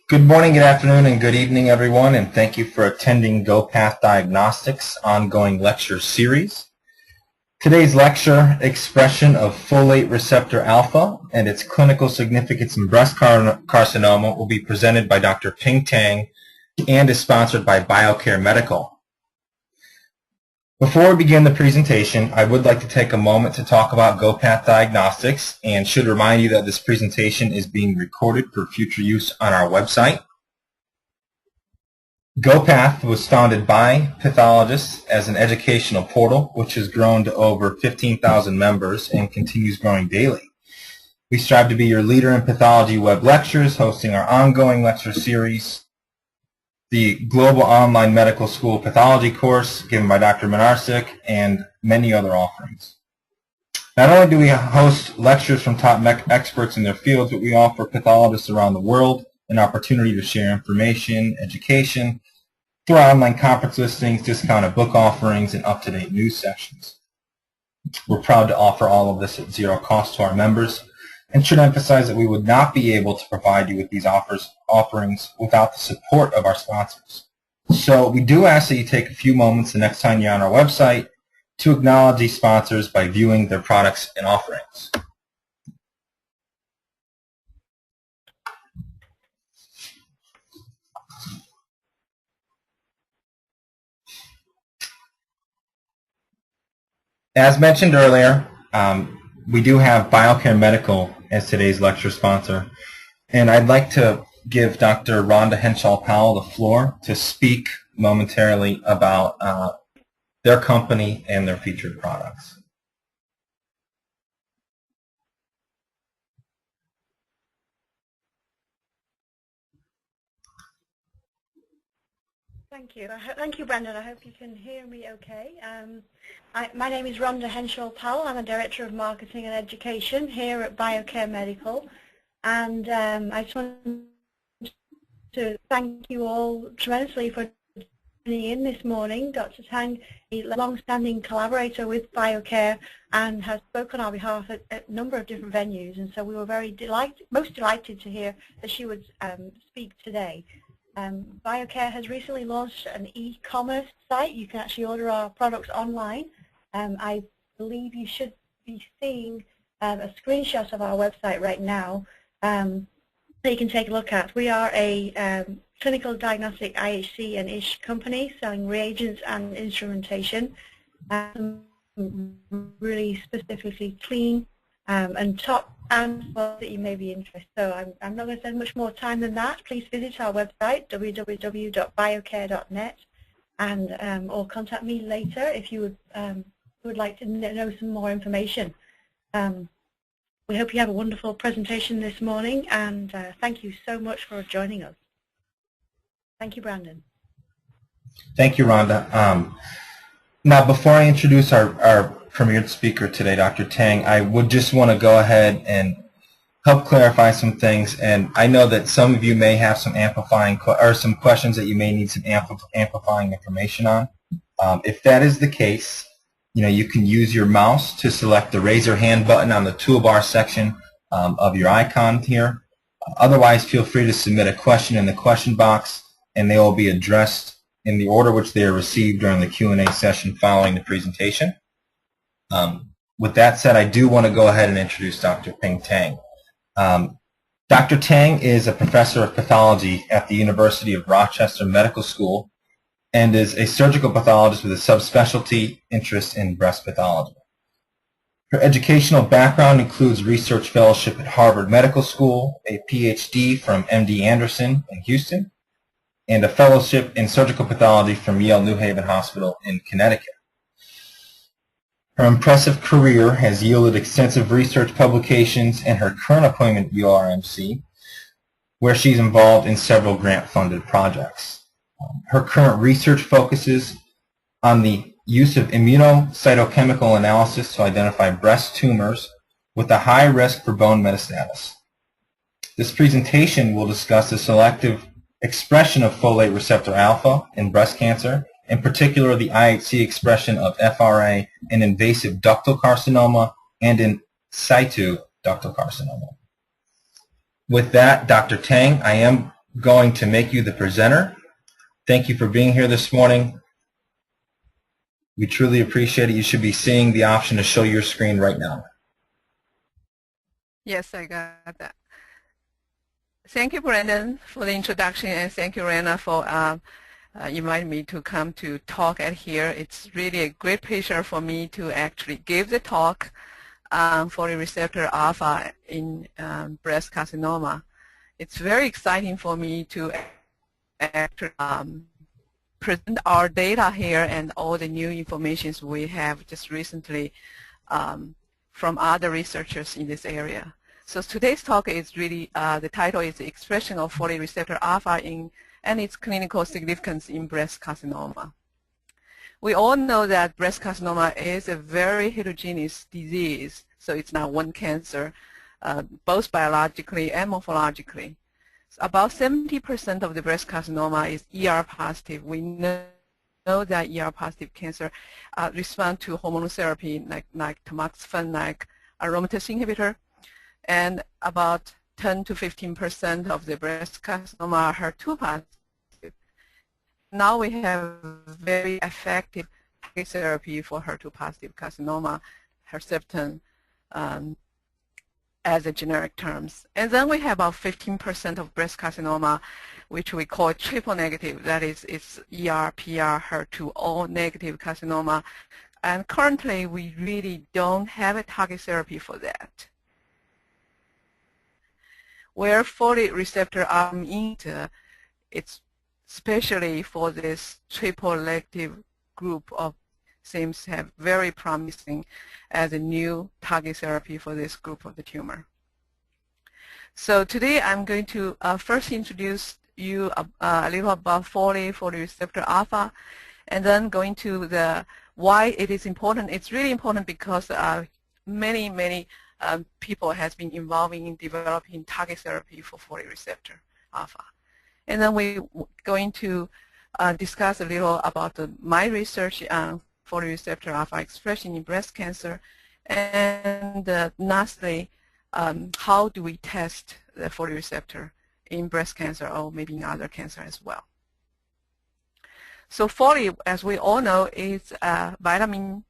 Good morning, good afternoon, and good evening, everyone, and thank you for attending GoPath Diagnostics ongoing lecture series. Today's lecture, Expression of Folate Receptor Alpha and its Clinical Significance in Breast Carcinoma, will be presented by Dr. Ping Tang and is sponsored by BioCare Medical. Before we begin the presentation, I would like to take a moment to talk about GoPath Diagnostics and should remind you that this presentation is being recorded for future use on our website. GoPath was founded by pathologists as an educational portal, which has grown to over 15,000 members and continues growing daily. We strive to be your leader in pathology web lectures, hosting our ongoing lecture series, the Global Online Medical School Pathology course given by Dr. Minarsik, and many other offerings. Not only do we host lectures from top experts in their fields, but we offer pathologists around the world an opportunity to share information, education, through our online conference listings, discounted book offerings, and up-to-date news sections. We're proud to offer all of this at zero cost to our members, and should emphasize that we would not be able to provide you with these offerings without the support of our sponsors. So we do ask that you take a few moments the next time you're on our website to acknowledge these sponsors by viewing their products and offerings. As mentioned earlier, we do have BioCare Medical as today's lecture sponsor, and I'd like to give Dr. Rhonda Henshaw-Powell the floor to speak momentarily about their company and their featured products. Thank you. Thank you, Brendan. I hope you can hear me okay. My name is Rhonda Henshaw-Powell. I'm a Director of Marketing and Education here at BioCare Medical. And I just want to thank you all tremendously for tuning in this morning. Dr. Tang is a long-standing collaborator with BioCare and has spoken on our behalf at a number of different venues. And so we were most delighted to hear that she would speak today. BioCare has recently launched an e-commerce site. You can actually order our products online. I believe you should be seeing a screenshot of our website right now that you can take a look at. We are a clinical diagnostic IHC and ISH company selling reagents and instrumentation, really specifically clean and top and that you may be interested. So I'm not going to spend much more time than that. Please visit our website, www.biocare.net, and or contact me later if you would like to know some more information. We hope you have a wonderful presentation this morning, and thank you so much for joining us. Thank you, Brandon. Thank you, Rhonda. Now, before I introduce our premiered speaker today, Dr. Tang, I would just want to go ahead and help clarify some things. And I know that some of you may have some some questions that you may need some amplifying information on. If that is the case, you can use your mouse to select the raise your hand button on the toolbar section of your icon here. Otherwise, feel free to submit a question in the question box, and they will be addressed in the order which they are received during the Q&A session following the presentation. With that said, I do want to go ahead and introduce Dr. Ping Tang. Dr. Tang is a professor of pathology at the University of Rochester Medical School and is a surgical pathologist with a subspecialty interest in breast pathology. Her educational background includes research fellowship at Harvard Medical School, a PhD from MD Anderson in Houston, and a fellowship in surgical pathology from Yale New Haven Hospital in Connecticut. Her impressive career has yielded extensive research publications and her current appointment at URMC, where she's involved in several grant-funded projects. Her current research focuses on the use of immunocytochemical analysis to identify breast tumors with a high risk for bone metastasis. This presentation will discuss the selective expression of folate receptor alpha in breast cancer, in particular the IHC expression of FRA in invasive ductal carcinoma and in situ ductal carcinoma. With that, Dr. Tang, I am going to make you the presenter. Thank you for being here this morning. We truly appreciate it. You should be seeing the option to show your screen right now. Yes, I got that. Thank you, Brandon, for the introduction, and thank you, Rana, for inviting me to come to talk at here. It's really a great pleasure for me to actually give the talk on folate receptor alpha in breast carcinoma. It's very exciting for me to actually present our data here and all the new information we have just recently from other researchers in this area. So today's talk is really, the title is the expression of folate receptor alpha and its clinical significance in breast carcinoma. We all know that breast carcinoma is a very heterogeneous disease, so it's not one cancer, both biologically and morphologically. About 70% of the breast carcinoma is ER positive. We know that ER positive cancer respond to hormonal therapy like tamoxifen, like aromatase inhibitor, and about 10 to 15% of the breast carcinoma are HER2 positive. Now we have very effective therapy for HER2 positive carcinoma, Herceptin, as a generic terms. And then we have about 15% of breast carcinoma, which we call triple negative. That is, it's ER, PR, HER2, all negative carcinoma. And currently, we really don't have a target therapy for that. Where folate receptor alpha, it's especially for this triple negative group of seems to have very promising as a new target therapy for this group of the tumor. So today I'm going to first introduce you a little about folate receptor alpha, and then going to the why it is important. It's really important because many people has been involving in developing target therapy for folate receptor alpha. And then we're going to discuss a little about my research on folate receptor alpha expression in breast cancer, and lastly, how do we test the folate receptor in breast cancer or maybe in other cancer as well. So folate, as we all know, is vitamin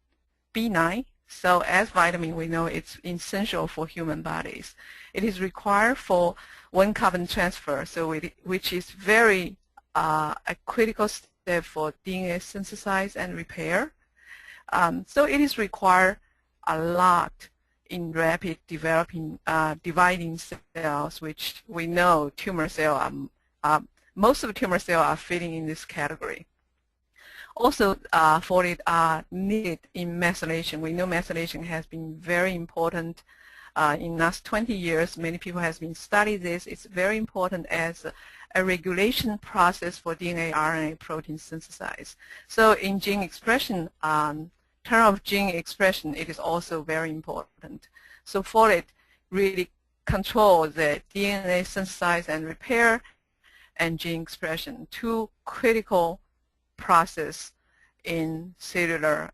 B9. So as vitamin, we know it's essential for human bodies. It is required for one carbon transfer, so which is very a critical step for DNA synthesis and repair. So it is required a lot in rapid developing, dividing cells, which we know tumor cell most of the tumor cells are fitting in this category. Also, folate are needed in methylation. We know methylation has been very important in the last 20 years. Many people have been studying this. It's very important as a regulation process for DNA, RNA, protein synthesis. So in gene expression, term of gene expression, it is also very important. So folate really controls the DNA synthesis and repair and gene expression, two critical process in cellular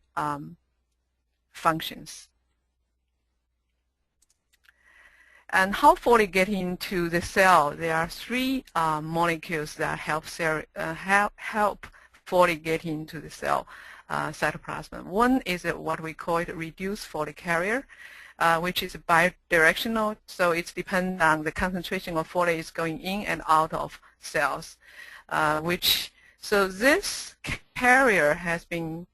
functions. And how folate get into the cell? There are three molecules that help folate get into the cell cytoplasm. One is what we call it reduced folate carrier, which is bidirectional, so it's dependent on the concentration of folate is going in and out of cells, so this carrier has been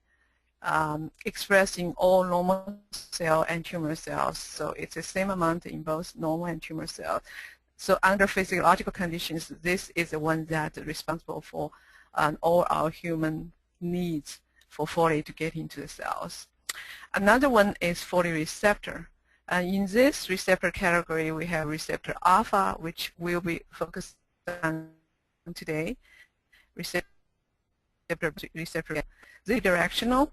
expressed in all normal cell and tumor cells. So it's the same amount in both normal and tumor cells. So under physiological conditions, this is the one that is responsible for all our human needs for folate to get into the cells. Another one is folate receptor. In this receptor category, we have receptor alpha, which we'll be focused on today. Receptor the directional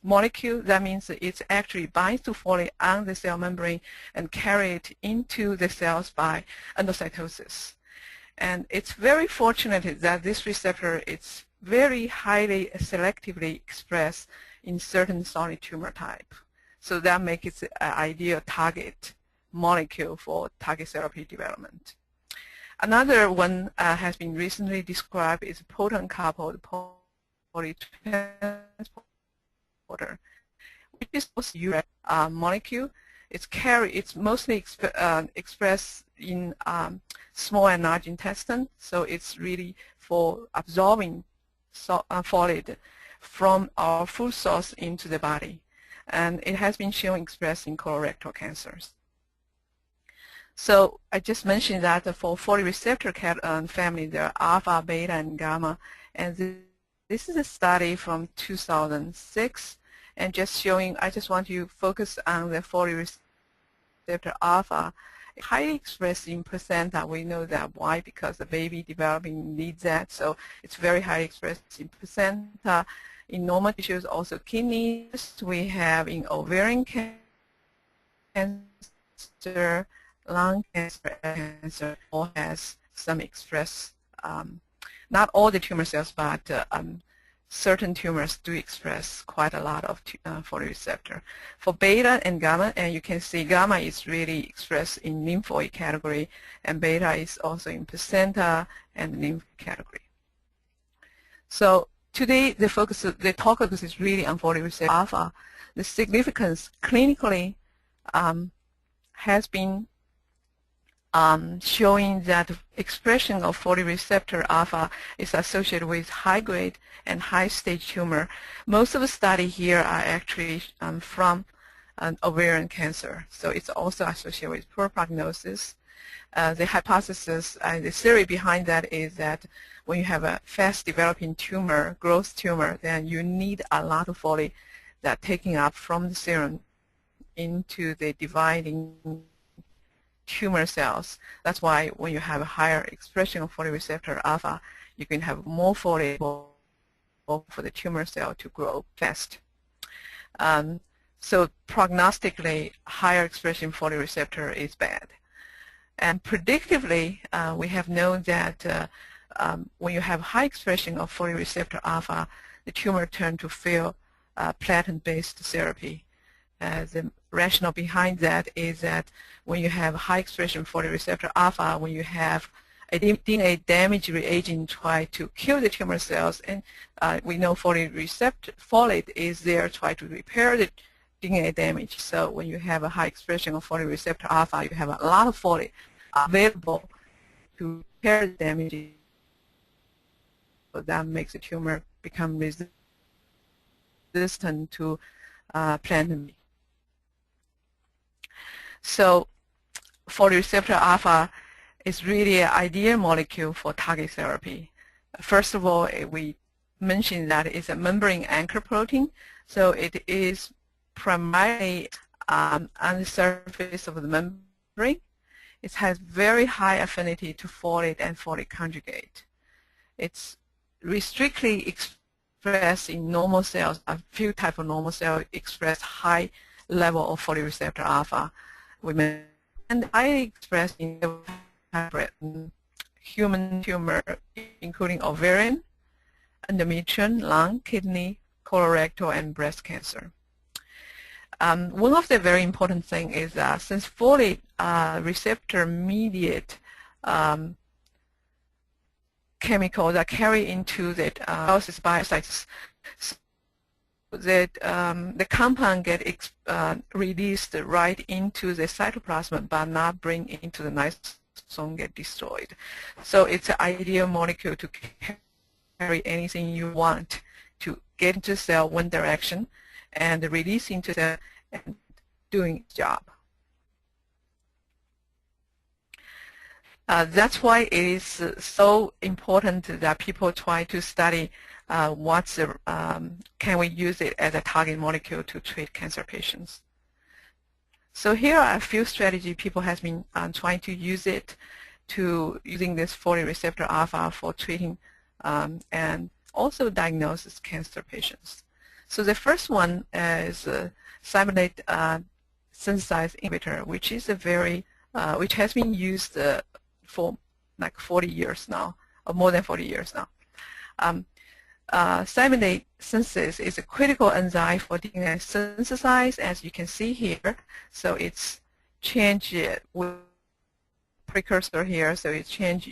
molecule. That means it actually binds to folate on the cell membrane and carry it into the cells by endocytosis. And it's very fortunate that this receptor is very highly selectively expressed in certain solid tumor type. So that makes it an ideal target molecule for target therapy development. Another one has been recently described is proton-coupled folate transporter, which is also a molecule. It's mostly expressed in small and large intestine, so it's really for absorbing folate from our food source into the body, and it has been shown expressed in colorectal cancers. So I just mentioned that for folate receptor family, there are alpha, beta, and gamma, and this is a study from 2006, and just showing. I just want to focus on the folate receptor alpha. It's highly expressed in placenta. We know that. Why? Because the baby developing needs that, so it's very highly expressed in placenta. In normal tissues, also kidneys. We have in ovarian cancer, lung cancer all has some express, not all the tumor cells, but certain tumors do express quite a lot of folate receptor. For beta and gamma, and you can see gamma is really expressed in lymphoid category, and beta is also in placenta and lymph category. So today the talk is really on folate receptor alpha. The significance clinically has been showing that expression of folate receptor alpha is associated with high-grade and high-stage tumor. Most of the studies here are actually from ovarian cancer, so it's also associated with poor prognosis. The hypothesis and the theory behind that is that when you have a fast-developing tumor, growth tumor, then you need a lot of folate that taking up from the serum into the dividing tumor cells. That's why when you have a higher expression of folate receptor alpha, you can have more folate for the tumor cell to grow fast. So prognostically, higher expression folate receptor is bad. And predictively, we have known that when you have high expression of folate receptor alpha, the tumor turns to fail platinum-based therapy. The rationale behind that is that when you have high expression folate receptor alpha, when you have a DNA damage reagent try to kill the tumor cells, and we know folate is there try to repair the DNA damage. So when you have a high expression of folate receptor alpha, you have a lot of folate available to repair the damage. So that makes the tumor become resistant to platinum. So folate receptor alpha is really an ideal molecule for target therapy. First of all, we mentioned that it's a membrane anchor protein, so it is primarily on the surface of the membrane. It has very high affinity to folate and folate conjugate. It's restrictly expressed in normal cells. A few types of normal cells express high level of folate receptor alpha. And highly expressed in human tumor, including ovarian, endometrial, lung, kidney, colorectal, and breast cancer. One of the very important things is that since folate receptor mediate chemicals are carried into the biocytes, that the compound get released right into the cytoplasm but not bring into the lysosome, get destroyed. So it's an ideal molecule to carry anything you want to get into the cell one direction and release into the cell and doing its job. That's why it is so important that people try to study can we use it as a target molecule to treat cancer patients. So here are a few strategies people have been trying to use it to using this folate receptor alpha for treating and also diagnosis cancer patients. So the first one is thymidate synthesized inhibitor, which is a very which has been used for like 40 years now, or more than 40 years now. Thymidate synthesis is a critical enzyme for DNA synthesis, as you can see here. So it's changed with precursor here, so it changed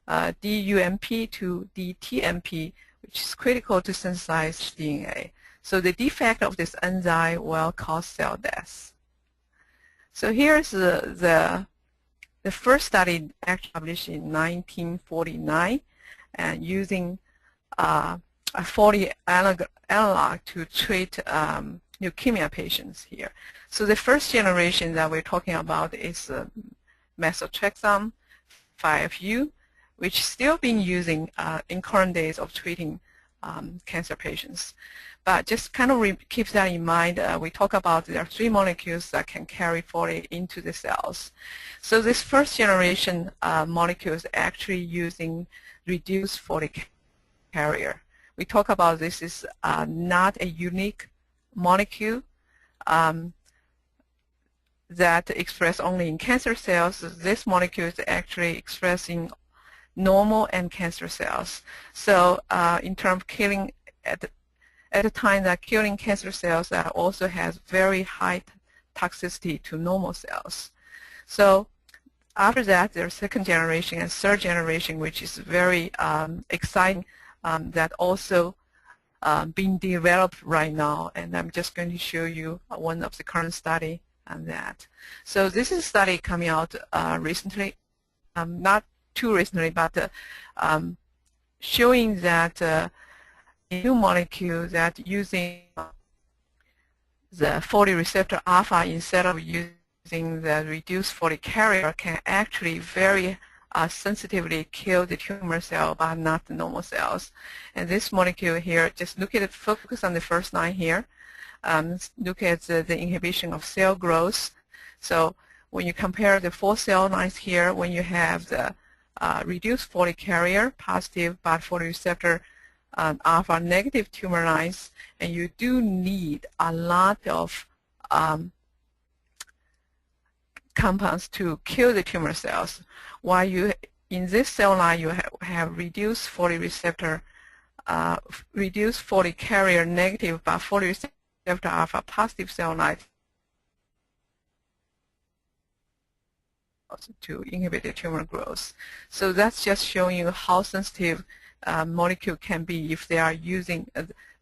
DUMP to DTMP, which is critical to synthesize DNA. So the defect of this enzyme will cause cell death. So here's the first study actually published in 1949, and using a Folate analog to treat leukemia patients here. So the first generation that we're talking about is methotrexate 5U, which is still being using in current days of treating cancer patients. But just kind of keep that in mind. We talk about there are 3 molecules that can carry folate into the cells. So this first generation molecule is actually using reduced folate carrier. We talk about this is not a unique molecule that express only in cancer cells. This molecule is actually expressing normal and cancer cells. So in terms of killing, at a time that killing cancer cells, that also has very high toxicity to normal cells. So after that, there's second generation and third generation, which is very exciting, that also being developed right now. And I'm just going to show you one of the current study on that. So this is a study coming out recently, not too recently, but showing that a new molecule that using the folate receptor alpha instead of using the reduced folate carrier can actually very sensitively kill the tumor cell but not the normal cells. And this molecule here, just look at it, focus on the first line here. Look at the inhibition of cell growth. So when you compare the 4 cell lines here, when you have the reduced folate carrier, positive but folate receptor alpha negative tumor lines, and you do need a lot of compounds to kill the tumor cells. While you, in this cell line, you have reduced folate receptor, reduced folate carrier negative but folate receptor alpha positive cell line to inhibit the tumor growth. So that's just showing you how sensitive molecule can be if they are using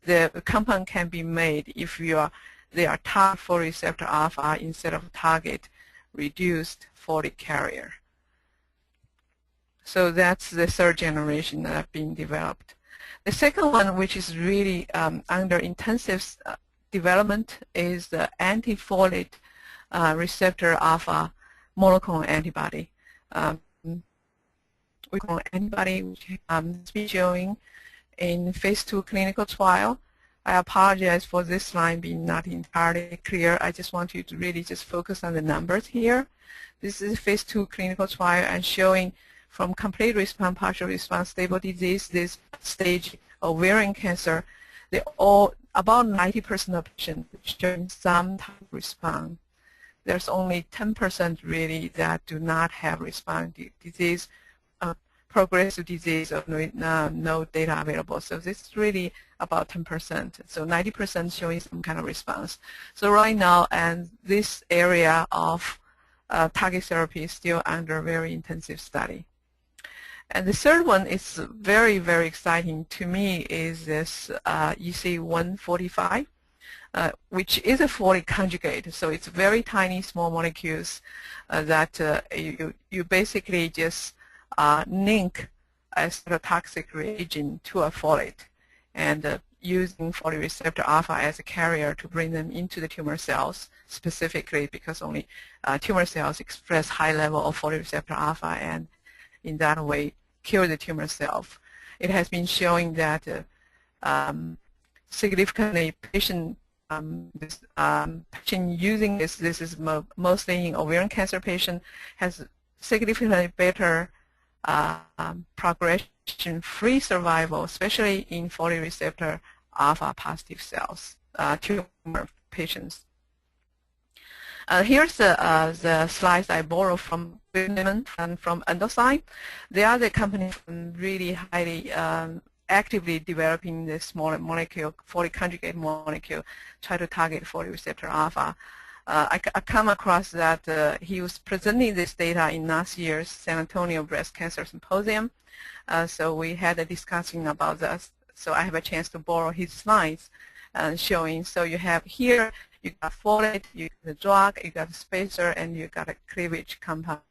the compound can be made if they are target folate receptor alpha instead of target reduced folate carrier. So that's the third generation that have been developed. The second one, which is really under intensive development, is the anti-folate receptor alpha monoclonal antibody. We call antibody, which has been showing in phase 2 clinical trial. I apologize for this line being not entirely clear. I just want you to really just focus on the numbers here. This is phase 2 clinical trial and showing from complete response, partial response, stable disease, this stage ovarian cancer, they all, about 90% of patients showing some type of response. There's only 10% really that do not have response disease, progressive disease of no data available. So this is really about 10%. So 90% showing some kind of response. So right now, and this area of target therapy is still under very intensive study. And the third one is very, very exciting to me is this EC145, which is a folate conjugate. So it's very tiny, small molecules that you basically just link a cytotoxic reagent to a folate and using folate receptor alpha as a carrier to bring them into the tumor cells specifically because only tumor cells express high level of folate receptor alpha and in that way kill the tumor cell. It has been showing that significantly patient using this is mostly in ovarian cancer patient, has significantly better progression-free survival, especially in folate receptor alpha positive cells, tumor patients. Here's the slides I borrowed from Goodman and from Endocyte. They are the company really highly actively developing this small molecule, folate conjugate molecule, try to target folate receptor alpha. I come across that he was presenting this data in last year's San Antonio Breast Cancer Symposium. So we had a discussion about this. So I have a chance to borrow his slides showing. So you have here, you got folate, you got the drug, you got the spacer, and you got a cleavage compound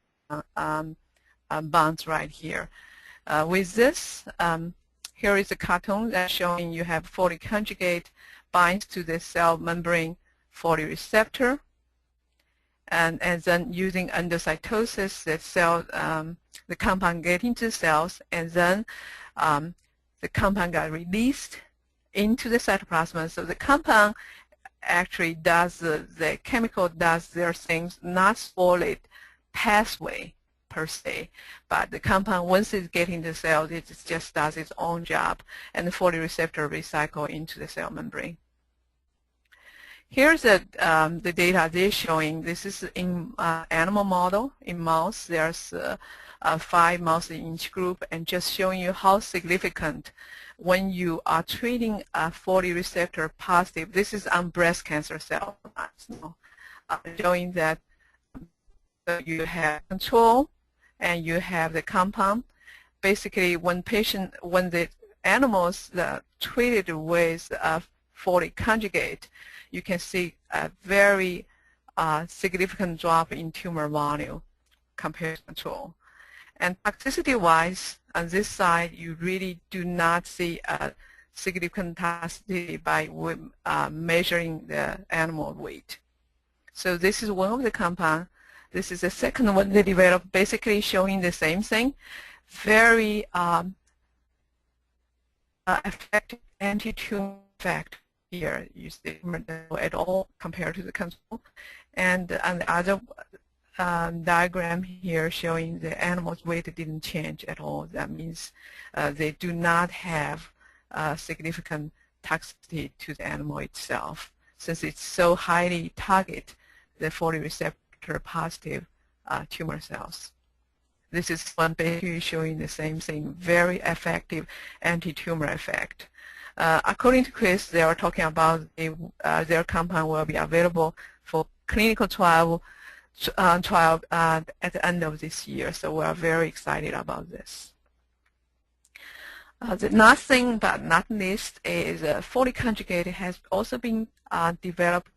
bonds right here. With this, here is a cartoon that's showing you have folate conjugate binds to the cell membrane folate receptor, and then using endocytosis, the cell, the compound get into cells, and then the compound got released into the cytoplasm. So the compound actually does the chemical does their things, not folate pathway per se, but the compound, once it gets into the cell, it just does its own job, and the folate receptor recycle into the cell membrane. Here's the data they're showing. This is in animal model. In mouse, there's 5 mouse in each group, and just showing you how significant when you are treating a folate receptor positive. This is on breast cancer cells, showing that you have control and you have the compound. Basically, when the animals that treated with folate conjugate, you can see a very significant drop in tumor volume compared to control. And toxicity-wise, on this side, you really do not see a significant toxicity by measuring the animal weight. So this is one of the compounds. This is the second one they developed, basically showing the same thing. Very effective anti-tumor effect here. You see at all compared to the control. And on the other diagram here showing the animal's weight didn't change at all. That means they do not have significant toxicity to the animal itself, since it's so highly target the folate receptor positive tumor cells. This is one basically showing the same thing, very effective anti-tumor effect. According to Chris, they are talking about their compound will be available for clinical trial at the end of this year, so we are very excited about this. The last thing but not least is folate conjugate has also been developed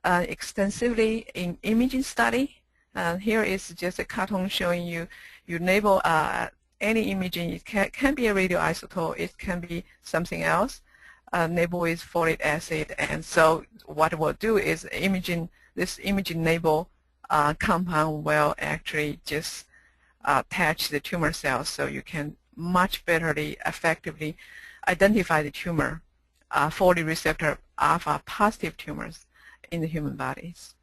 extensively in imaging study. Here is just a cartoon showing you enable any imaging. It can be a radioisotope, it can be something else, enabled with folate acid. And so what we'll do is this imaging label compound will actually just attach the tumor cells, so you can much betterly, effectively identify the tumor, folate receptor alpha positive tumors in the human bodies.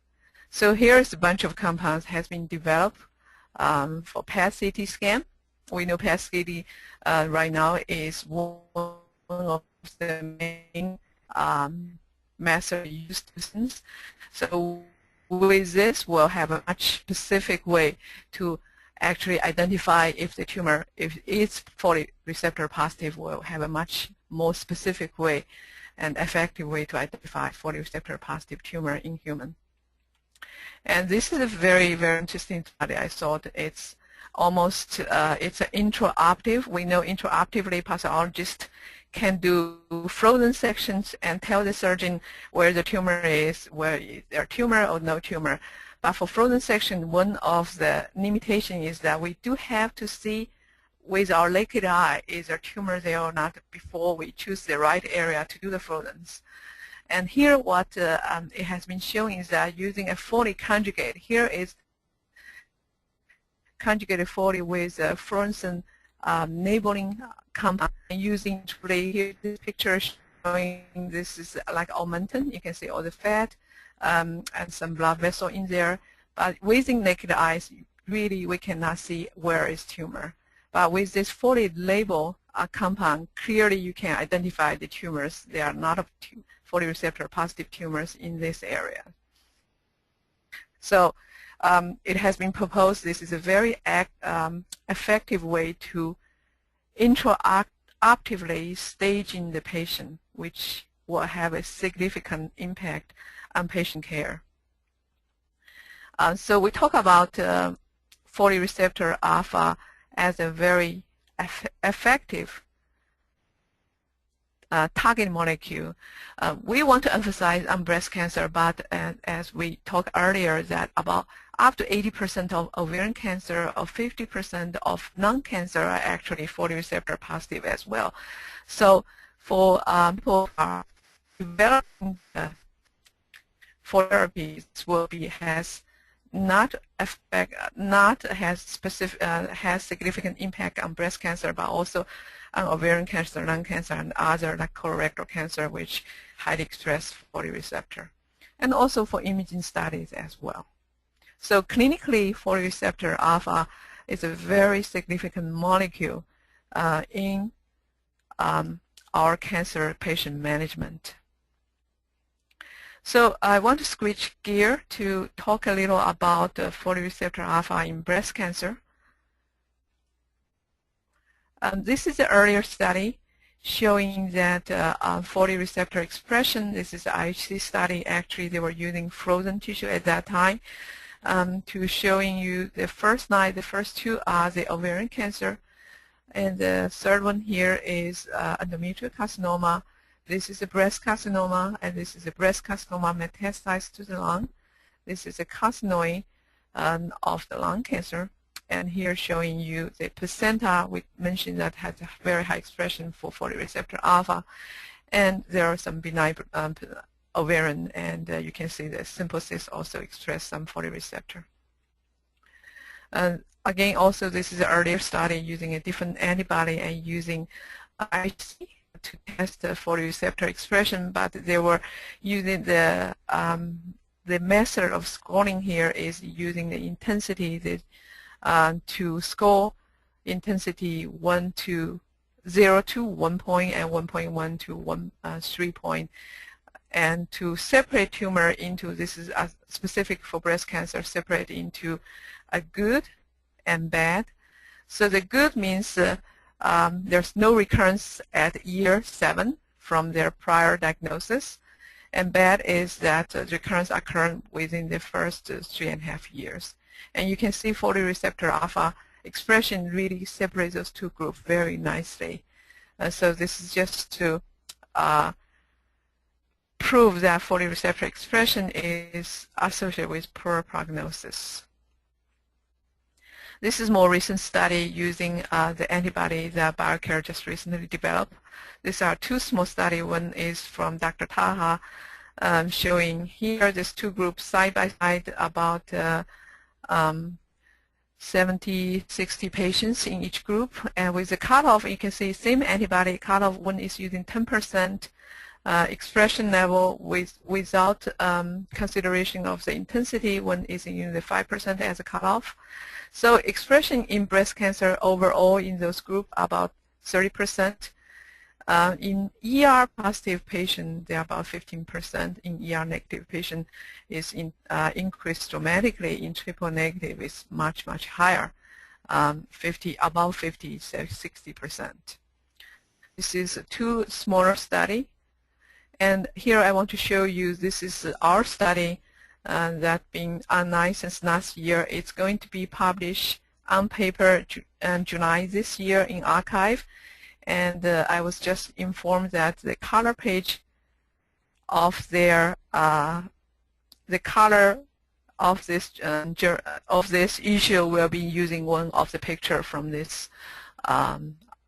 So here's a bunch of compounds has been developed for PET-CT scan. We know PET-CT right now is one of the main method used. So with this, we'll have a much specific way to actually identify if the tumor, if it's folate receptor positive, we'll have a much more specific way and effective way to identify folate receptor positive tumor in human. And this is a very, very interesting study. I thought it's almost, it's an intraoperative. We know intraoperatively pathologists can do frozen sections and tell the surgeon where the tumor is, where is there tumor or no tumor. But for frozen section, one of the limitations is that we do have to see with our naked eye is there tumor there or not before we choose the right area to do the frozens. And here what it has been showing is that using a folate conjugate, here is conjugated folate with a fluorescent enabling compound, and using here this picture showing this is like augmentin. You can see all the fat and some blood vessel in there. But using naked eyes, really we cannot see where is tumor. But with this folate label compound, clearly you can identify the tumors. They are not folate receptor positive tumors in this area. So it has been proposed this is a very effective way to intraoperatively staging the patient, which will have a significant impact on patient care. So we talk about folate receptor alpha as a very effective target molecule. We want to emphasize on breast cancer, but as we talked earlier, that about up to 80% of ovarian cancer or 50% of non-cancer are actually folate receptor positive as well. So for people who are developing for therapies will be has significant impact on breast cancer, but also on ovarian cancer, lung cancer, and other like colorectal cancer, which highly express folate receptor, and also for imaging studies as well. So clinically, folate receptor alpha is a very significant molecule in our cancer patient management. So I want to switch gear to talk a little about folate receptor alpha in breast cancer. This is an earlier study showing that folate receptor expression, this is an IHC study. Actually, they were using frozen tissue at that time to showing you the first two are the ovarian cancer, and the third one here is endometrial carcinoma. This is a breast carcinoma, and this is a breast carcinoma metastasized to the lung. This is a carcinoid of the lung cancer. And here showing you the placenta, we mentioned that has a very high expression for folate receptor alpha. And there are some benign ovarian, and you can see the simple cysts also express some folate receptor. Again, also this is an earlier study using a different antibody and using IHC to test the folate receptor expression, but they were using the method of scoring here is using the intensity to score intensity 0 to 1 point and 1.1 to 3 point, and to separate tumor into, this is specific for breast cancer, separate into a good and bad. So the good means there's no recurrence at year 7 from their prior diagnosis, and bad is that recurrence occurred within the first 3.5 years. And you can see folate receptor alpha expression really separates those two groups very nicely. So this is just to prove that folate receptor expression is associated with poor prognosis. This is more recent study using the antibody that BioCare just recently developed. These are two small studies. One is from Dr. Taha, showing here these two groups side by side, about 70, 60 patients in each group. And with the cutoff, you can see same antibody cutoff. One is using 10% expression level without consideration of the intensity. One is using the 5% as a cutoff. So expression in breast cancer overall in those groups about 30%. In ER positive patient, they are about 15%. In ER negative patient is increased dramatically. In triple negative is much, much higher, above 50, so 60%. This is a two smaller study. And here I want to show you, this is our study that's been online since last year. It's going to be published on paper in July this year in archive. And I was just informed that the color page of their the color of this issue will be using one of the picture from this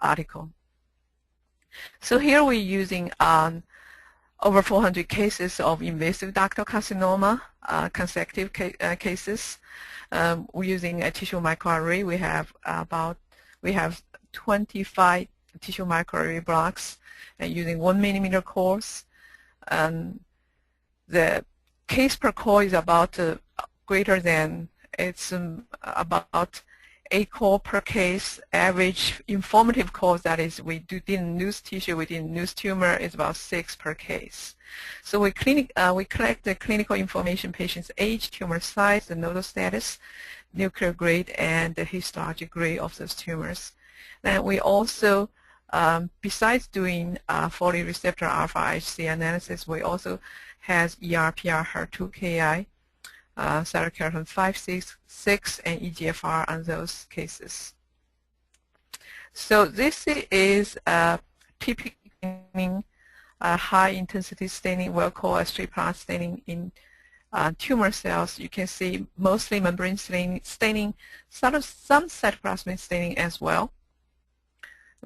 article. So here we're using over 400 cases of invasive ductal carcinoma, consecutive cases. We're using a tissue microarray. We have 25 tissue microarray blocks using 1 millimeter cores. The case per core is about greater than, it's about 8 core per case. Average informative cores, that is, we didn't lose tissue, we didn't lose tumor, is about 6 per case. So we collect the clinical information: patient's age, tumor size, the nodal status, nuclear grade, and the histologic grade of those tumors. And we also, besides doing folate receptor alpha IHC analysis, we also has ER, PR, HER2, KI cytokeratin 5, 6, and EGFR on those cases. So this is a typical high-intensity staining, well called as 3+ staining in tumor cells. You can see mostly membrane staining, some cytoplasmic staining as well.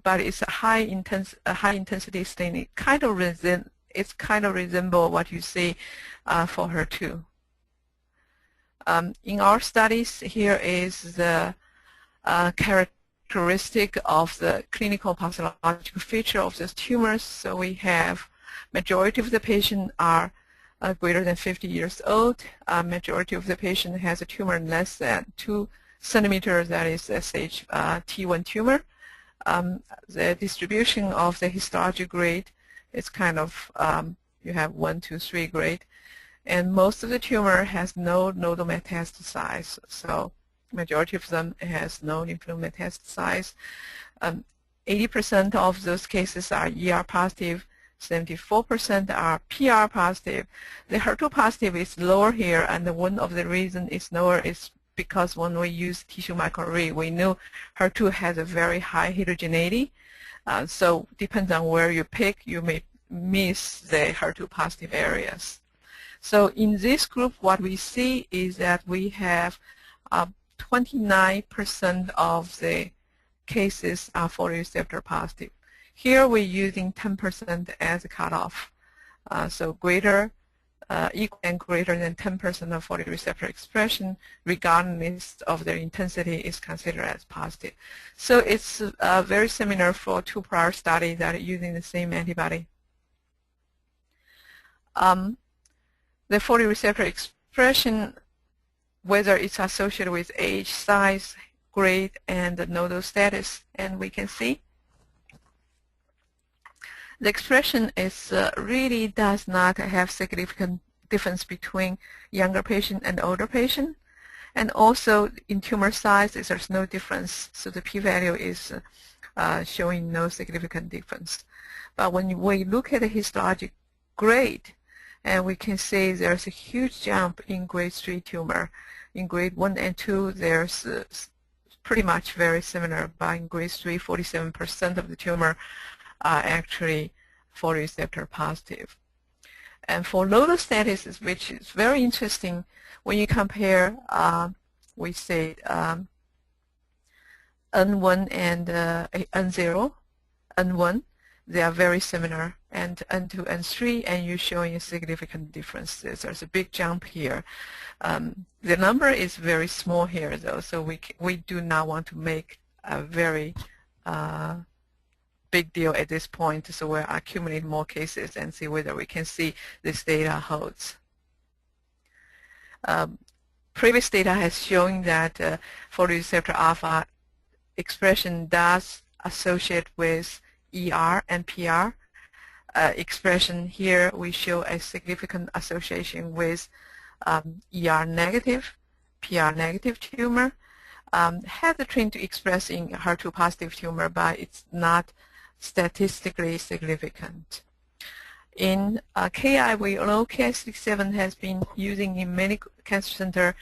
But it's a high-intensity staining. It's kind of resemble what you see for HER2. In our studies, here is the characteristic of the clinical pathological feature of these tumors. So we have majority of the patients are greater than 50 years old. Majority of the patient has a tumor less than 2 centimeters, that is T1 tumor. The distribution of the histology grade is kind of, you have 1, 2, 3 grade. And most of the tumor has no nodal metastasize. So majority of them has no lymph node metastasize. 80% of those cases are ER positive. 74% are PR positive. The HER2 positive is lower here, and one of the reasons it's lower is because when we use tissue microarray, we know HER2 has a very high heterogeneity. So depends on where you pick, you may miss the HER2 positive areas. So in this group, what we see is that we have 29% of the cases are folate receptor positive. Here we're using 10% as a cutoff. So greater, equal and greater than 10% of folate receptor expression, regardless of their intensity, is considered as positive. So it's very similar for 2 prior studies that are using the same antibody. The folate receptor expression, whether it's associated with age, size, grade, and the nodal status, and we can see the expression is really does not have significant difference between younger patient and older patient, and also in tumor size there's no difference, so the p-value is showing no significant difference. But when we look at the histologic grade, and we can see there's a huge jump in grade 3 tumor. In grade 1 and 2, there's pretty much very similar, but in grade 3, 47% of the tumor are actually folate receptor positive. And for nodal status, which is very interesting, when you compare, we say N1 and N0, N1, they are very similar, and N2, N3, and you're showing a significant difference. There's a big jump here. The number is very small here, though, so we do not want to make a very big deal at this point, so we'll accumulate more cases and see whether we can see this data holds. Previous data has shown that folate receptor alpha expression does associate with ER and PR expression. Here we show a significant association with ER negative, PR negative tumor. Has a trend to express in HER2 positive tumor, but it's not statistically significant. In KI, we know Ki67 has been using in many cancer centers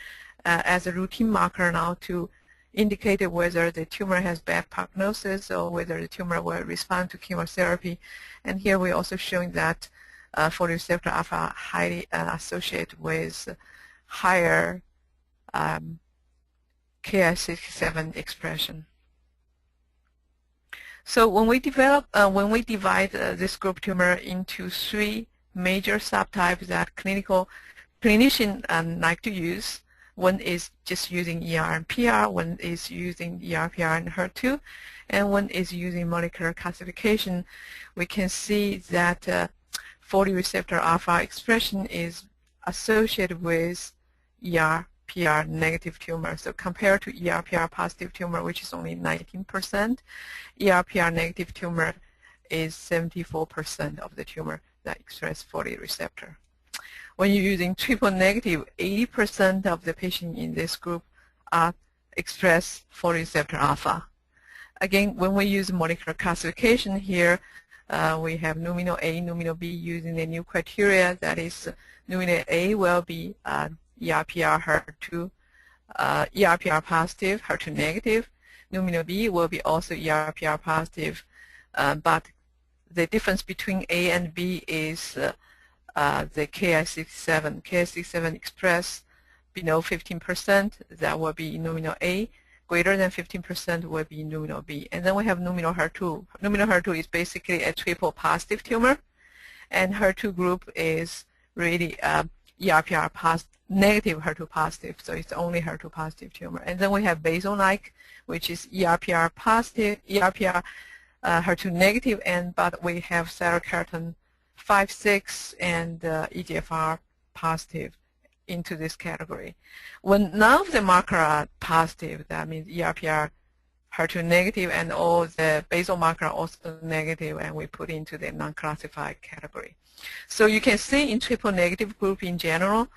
as a routine marker now to indicate whether the tumor has bad prognosis or whether the tumor will respond to chemotherapy. And here we're also showing that folate receptor alpha highly associated with higher Ki67 expression. So when we divide this group tumor into 3 major subtypes that clinicians like to use, one is just using ER and PR, one is using ER, PR, and HER2, and one is using molecular classification. We can see that folate receptor alpha expression is associated with ER, PR negative tumor. So compared to ER, PR positive tumor, which is only 19%, ER, PR negative tumor is 74% of the tumor that express folate receptor. When you're using triple negative, 80% of the patients in this group express folate receptor alpha. Again, when we use molecular classification here, we have nominal A, nominal B using the new criteria. That is, nominal A will be ERPR HER2, ERPR positive, HER2 negative. Numino B will be also ERPR positive, but the difference between A and B is the Ki67. Ki67 expressed below 15%, that will be numino A. Greater than 15% will be numino B. And then we have numino HER2. Numino HER2 is basically a triple positive tumor, and HER2 group is really ERPR negative HER2 positive, so it's only HER2 positive tumor. And then we have basal-like, which is ERPR positive, ERPR HER2 negative, but we have cytokeratin 5/6 and EGFR positive into this category. When none of the markers are positive, that means ERPR HER2 negative and all the basal markers are also negative, and we put into the non-classified category. So you can see in triple negative group in general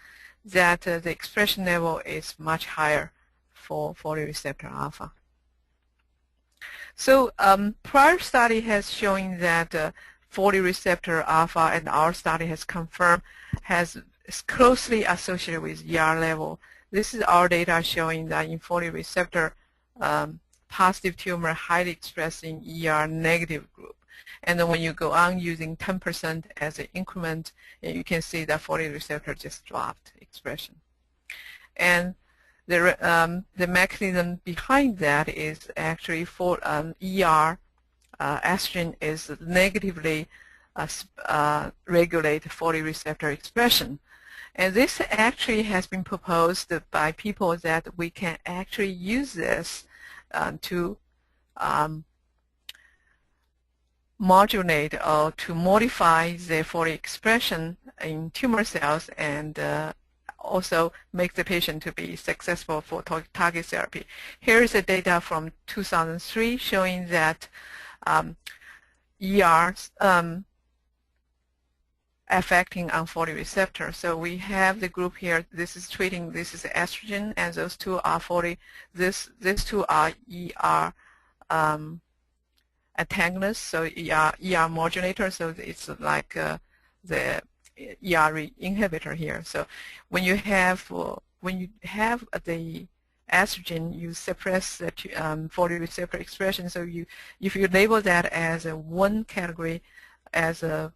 that the expression level is much higher for folate receptor alpha. So prior study has shown that folate receptor alpha, and our study has confirmed, is closely associated with ER level. This is our data showing that in folate receptor positive tumor highly expressing ER negative group. And then when you go on using 10% as an increment, you can see that folate receptor just dropped expression. And the mechanism behind that is actually for ER estrogen is negatively regulate folate receptor expression. And this actually has been proposed by people that we can actually use this to modulate or to modify the folate expression in tumor cells, and also make the patient to be successful for target therapy. Here is the data from 2003 showing that ERs affecting on folate receptor. So we have the group here. This is treating. This is estrogen, and those two are folate. These two are ER antagonists, so ER modulator. So it's like the ER inhibitor here. So when you have the estrogen, you suppress the folate receptor expression. So if you label that as a one category, as a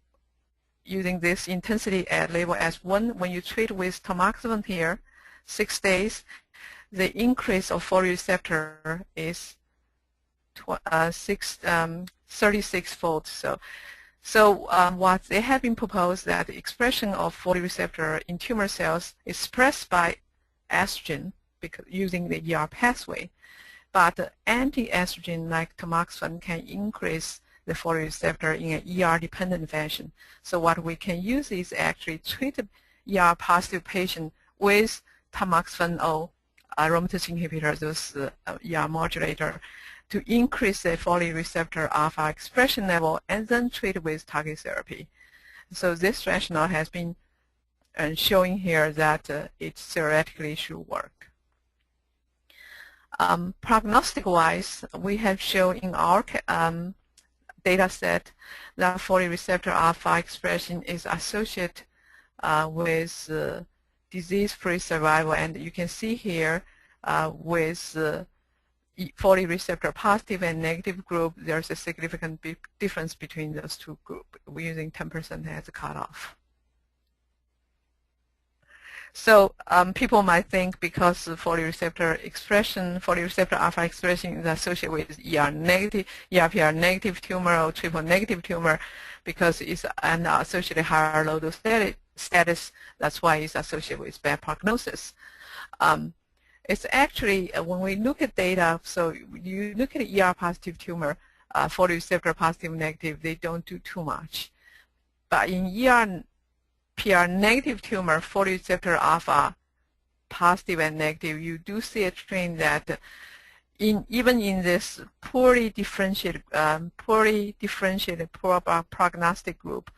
using this intensity label as 1, when you treat with tamoxifen here, 6 days, the increase of folate receptor is 36-fold. So what they have been proposed that the expression of folate receptor in tumor cells is suppressed by estrogen because using the ER pathway, but anti-estrogen like tamoxifen can increase the folate receptor in an ER-dependent fashion. So what we can use is actually treat ER-positive patient with tamoxifen or aromatase inhibitor, those ER modulator, to increase the folate receptor alpha expression level and then treat with target therapy. So this rationale has been showing here that it theoretically should work. Prognostic-wise, we have shown in our data set that folate receptor alpha expression is associated with disease-free survival, and you can see here with folate receptor positive and negative group, there's a significant big difference between those two groups. We're using 10% as a cutoff. So people might think because the folate receptor alpha expression is associated with ERPR negative tumor or triple negative tumor because it's an associated higher low dose status. That's why it's associated with bad prognosis. It's actually, when we look at data, so you look at ER positive tumor, folate receptor positive negative, they don't do too much. But in ERPR negative tumor, folate receptor alpha positive and negative, you do see a trend that even in this poorly differentiated poor prognostic group,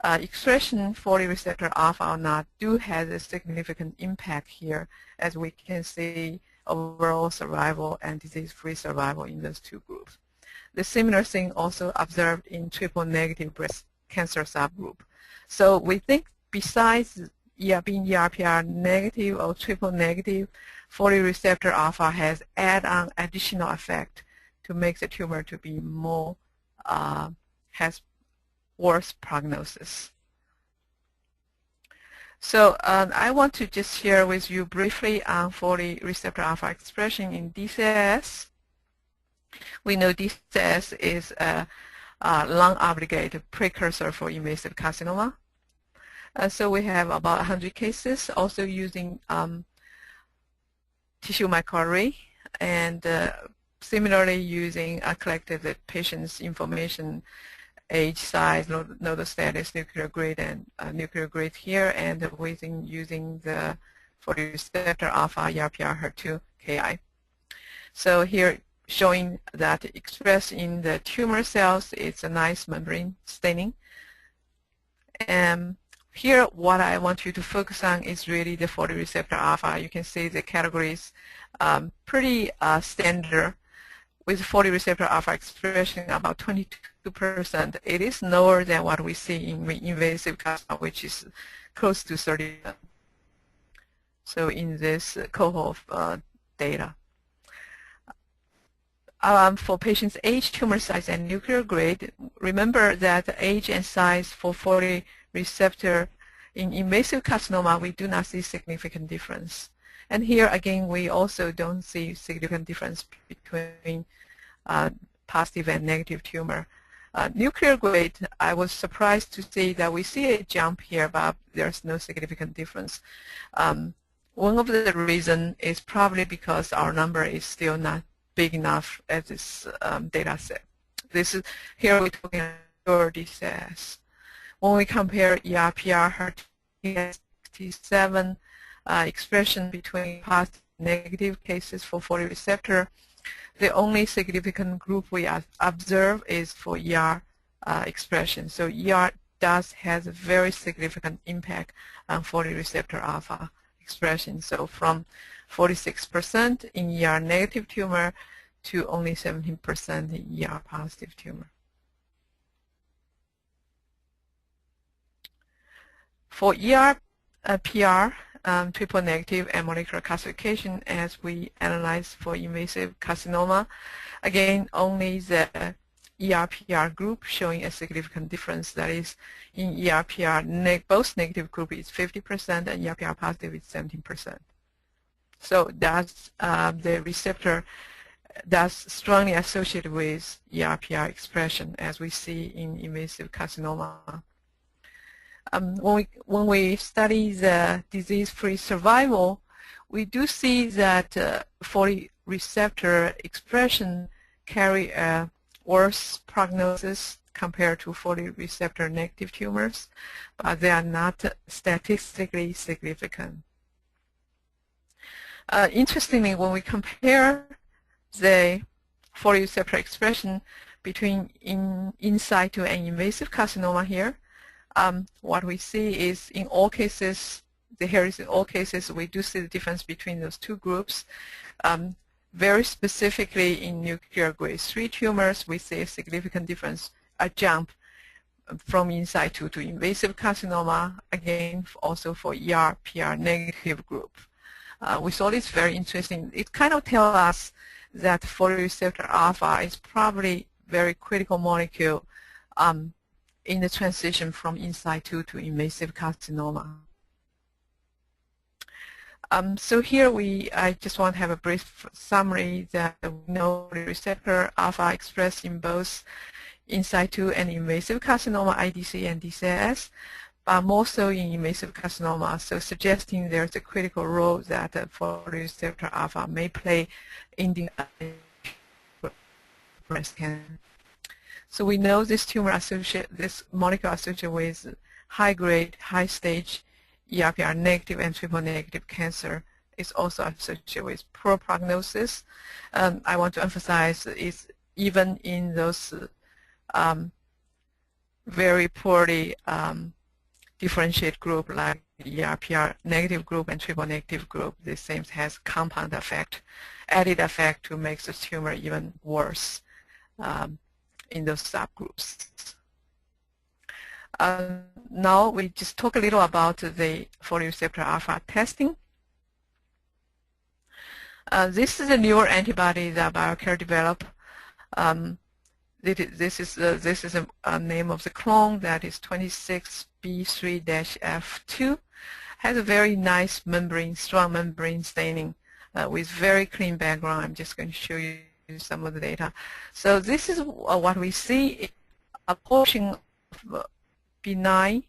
expression folate receptor alpha or not do have a significant impact here, as we can see overall survival and disease-free survival in those two groups. The similar thing also observed in triple negative breast cancer subgroup. So we think besides being ERPR negative or triple negative, folate receptor alpha has add-on additional effect to make the tumor to be more, has worse prognosis. So I want to just share with you briefly on folate receptor alpha expression in DCS. We know DCS is a long-obligated precursor for invasive carcinoma. So we have about 100 cases also using tissue microarray, and similarly using collected the patient's information, age, size, nodal status, nuclear grade, and nuclear grade here, and using the folate receptor alpha ERPR HER2 KI. So here showing that expressed in the tumor cells, it's a nice membrane staining. And here what I want you to focus on is really the folate receptor alpha. You can see the categories pretty standard with folate receptor alpha expression about 22%. It is lower than what we see in invasive carcinoma, which is close to 30%. So in this cohort of data. For patients' age, tumor size, and nuclear grade, remember that the age and size for folate receptor in invasive carcinoma, we do not see significant difference. And here again, we also don't see significant difference between positive and negative tumor. Nuclear grade, I was surprised to see that we see a jump here, but there's no significant difference. One of the reasons is probably because our number is still not big enough at this data set. This is, here we're talking about DCS. When we compare ERPR HER2 expression between positive and negative cases for folate receptor, the only significant group we observe is for ER expression. So ER does has a very significant impact on folate receptor alpha expression. So from 46% in ER negative tumor to only 17% in ER positive tumor. For ER PR, triple negative and molecular classification, as we analyze for invasive carcinoma, again, only the ERPR group showing a significant difference. That is, in ERPR, both negative group is 50% and ERPR positive is 17%. So that's the receptor that's strongly associated with ERPR expression, as we see in invasive carcinoma. When we study the disease-free survival, we do see that folate receptor expression carry a worse prognosis compared to folate receptor negative tumors, but they are not statistically significant. Interestingly, when we compare the folate receptor expression between in situ and invasive carcinoma here, what we see is in all cases, in all cases, we do see the difference between those two groups. Very specifically in nuclear grade 3 tumors, we see a significant difference, a jump from in situ to invasive carcinoma, again also for ER, PR negative group. We saw this very interesting. It kind of tells us that folate receptor alpha is probably very critical molecule in the transition from in situ to invasive carcinoma. So here I just want to have a brief summary that we know the receptor alpha expressed in both in situ and invasive carcinoma, IDC and DCS, but more so in invasive carcinoma, so suggesting there's a critical role that folate receptor alpha may play in the breast cancer. So we know this this molecule associated with high-grade, high-stage ERPR negative and triple negative cancer is also associated with poor prognosis. I want to emphasize is even in those very poorly differentiated group like the ERPR negative group and triple negative group, this same has compound effect, added effect to make the tumor even worse in those subgroups. Now we just talk a little about the folate receptor alpha testing. This is a newer antibody that BioCare developed. This is a name of the clone that is 26B3-F2. Has a very nice membrane, strong membrane staining with very clean background. I'm just going to show you some of the data. So this is what we see: a portion of benign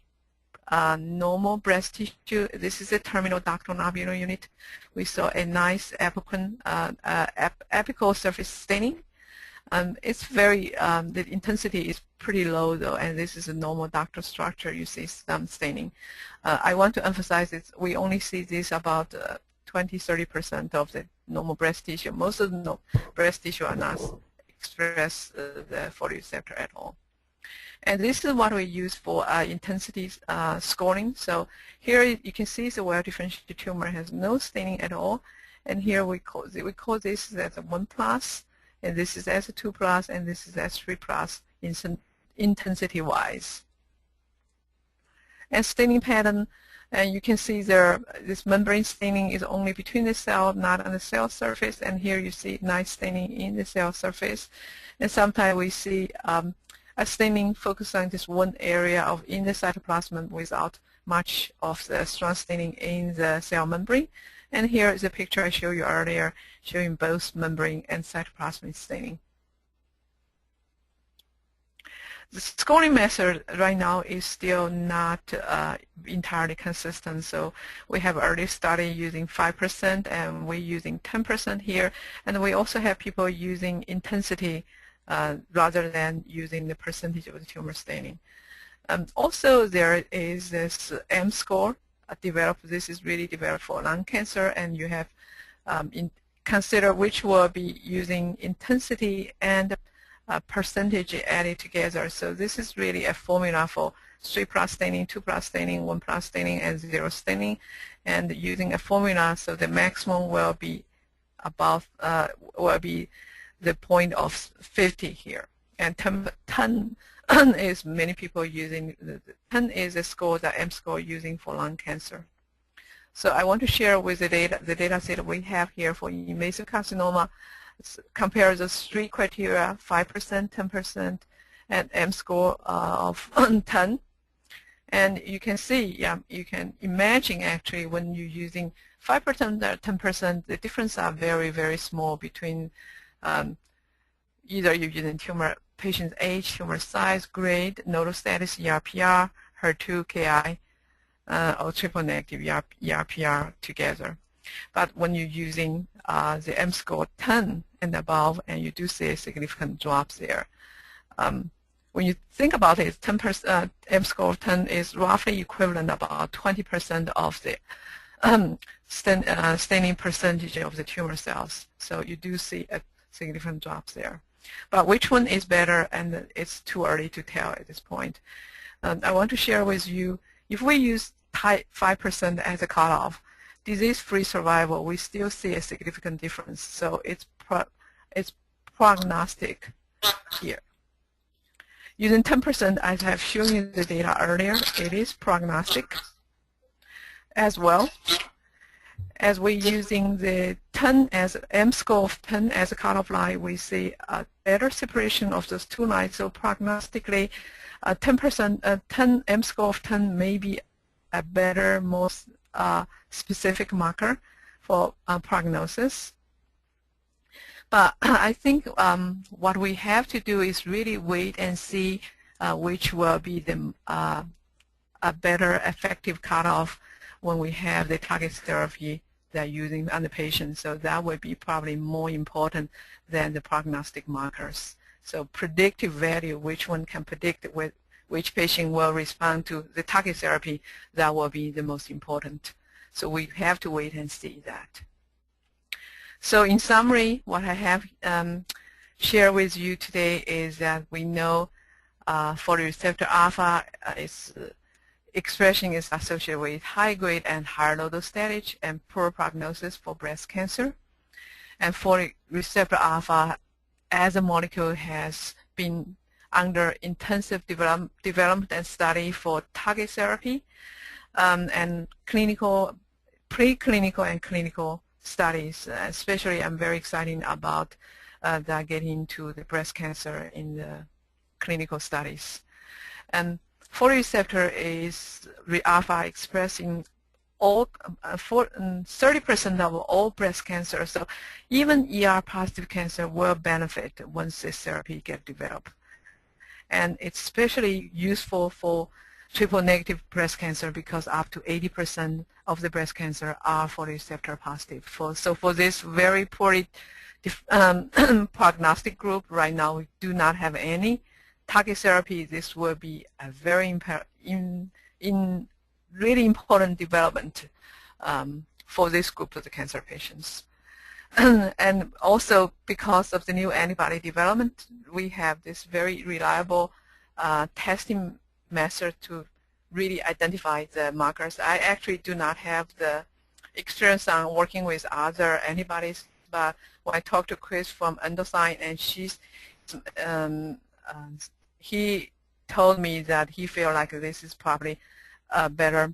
normal breast tissue. This is a terminal ductal nodular unit. We saw a nice apical surface staining. It's very, the intensity is pretty low though, and this is a normal ductal structure. You see some staining. I want to emphasize that we only see this about 20–30% of the normal breast tissue. Most of the breast tissue are not express the folate receptor at all. And this is what we use for intensity scoring. So here you can see the well-differentiated tumor has no staining at all. And here we call this as a 1+, and this is as a 2+, and this is as 3+ intensity-wise. And staining pattern, and you can see there this membrane staining is only between the cell, not on the cell surface. And here you see nice staining in the cell surface. And sometimes we see a staining focused on this one area in the cytoplasm without much of the strong staining in the cell membrane. And here is a picture I showed you earlier showing both membrane and cytoplasmic staining. The scoring method right now is still not entirely consistent. So we have early study using 5%, and we're using 10% here. And we also have people using intensity rather than using the percentage of the tumor staining. Also, there is this M-score developed. This is really developed for lung cancer, and you have consider which will be using intensity and percentage added together. So this is really a formula for 3+ staining, 2+ staining, 1+ staining, and 0 staining, and using a formula so the maximum will be above will be the point of 50 here. And 10 is many people using, 10 is a score that M-score using for lung cancer. So I want to share with the data set we have here for invasive carcinoma. Compare the 3 criteria, 5%, 10%, and M-score of 10. And you can see, yeah, you can imagine actually when you're using 5% or 10%, the difference are very, very small between either you're using tumor patient's age, tumor size, grade, nodal status, ERPR, HER2, KI, or triple-negative ERPR together. But when you're using the M-score 10 and above, and you do see a significant drop there. When you think about it, 10% M-score 10 is roughly equivalent about 20% of the staining percentage of the tumor cells. So you do see a significant drop there. But which one is better, and it's too early to tell at this point. I want to share with you, if we use 5% as a cutoff, disease-free survival, we still see a significant difference. So it's prognostic here. Using 10%, as I have shown you the data earlier, it is prognostic as well. As we're using the 10 as M-score of 10 as a cutoff line, we see a better separation of those two lines. So prognostically, 10%, 10 M-score of 10 may be a better, more specific marker for prognosis. But I think what we have to do is really wait and see which will be the a better effective cutoff when we have the target therapy they're using on the patient. So that would be probably more important than the prognostic markers. So predictive value, which one can predict which patient will respond to the target therapy, that will be the most important. So we have to wait and see that. So in summary, what I have shared with you today is that we know folate receptor alpha expression is associated with high-grade and higher nodal status and poor prognosis for breast cancer. And folate receptor alpha as a molecule has been under intensive development and study for target therapy and preclinical and clinical studies. Especially, I'm very excited about that getting into the breast cancer in the clinical studies. And folate receptor is alpha expressed in all 30% of all breast cancer. So even ER-positive cancer will benefit once this therapy gets developed. And it's especially useful for triple-negative breast cancer because up to 80% of the breast cancer are folate receptor positive. So for this very poorly prognostic group, right now we do not have any target therapy. This will be a very really important development for this group of the cancer patients. And also because of the new antibody development, we have this very reliable testing method to really identify the markers. I actually do not have the experience on working with other antibodies, but when I talked to Chris from Endosign, and he told me that he feels like this is probably a better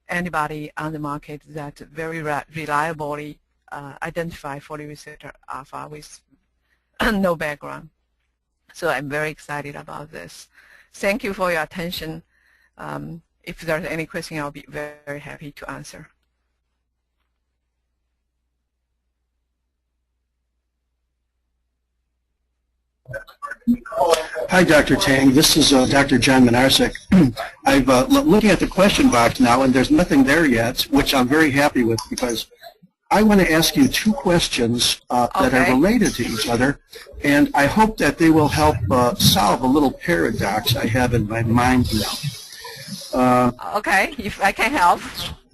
antibody on the market that very reliably identify folate receptor alpha with no background. So I'm very excited about this. Thank you for your attention. If there's any question, I'll be very, very happy to answer. Hi, Dr. Tang. This is Dr. John Minarsik. I'm looking at the question box now, and there's nothing there yet, which I'm very happy with because I want to ask you two questions that are related to each other, and I hope that they will help solve a little paradox I have in my mind now. Okay, if I can help.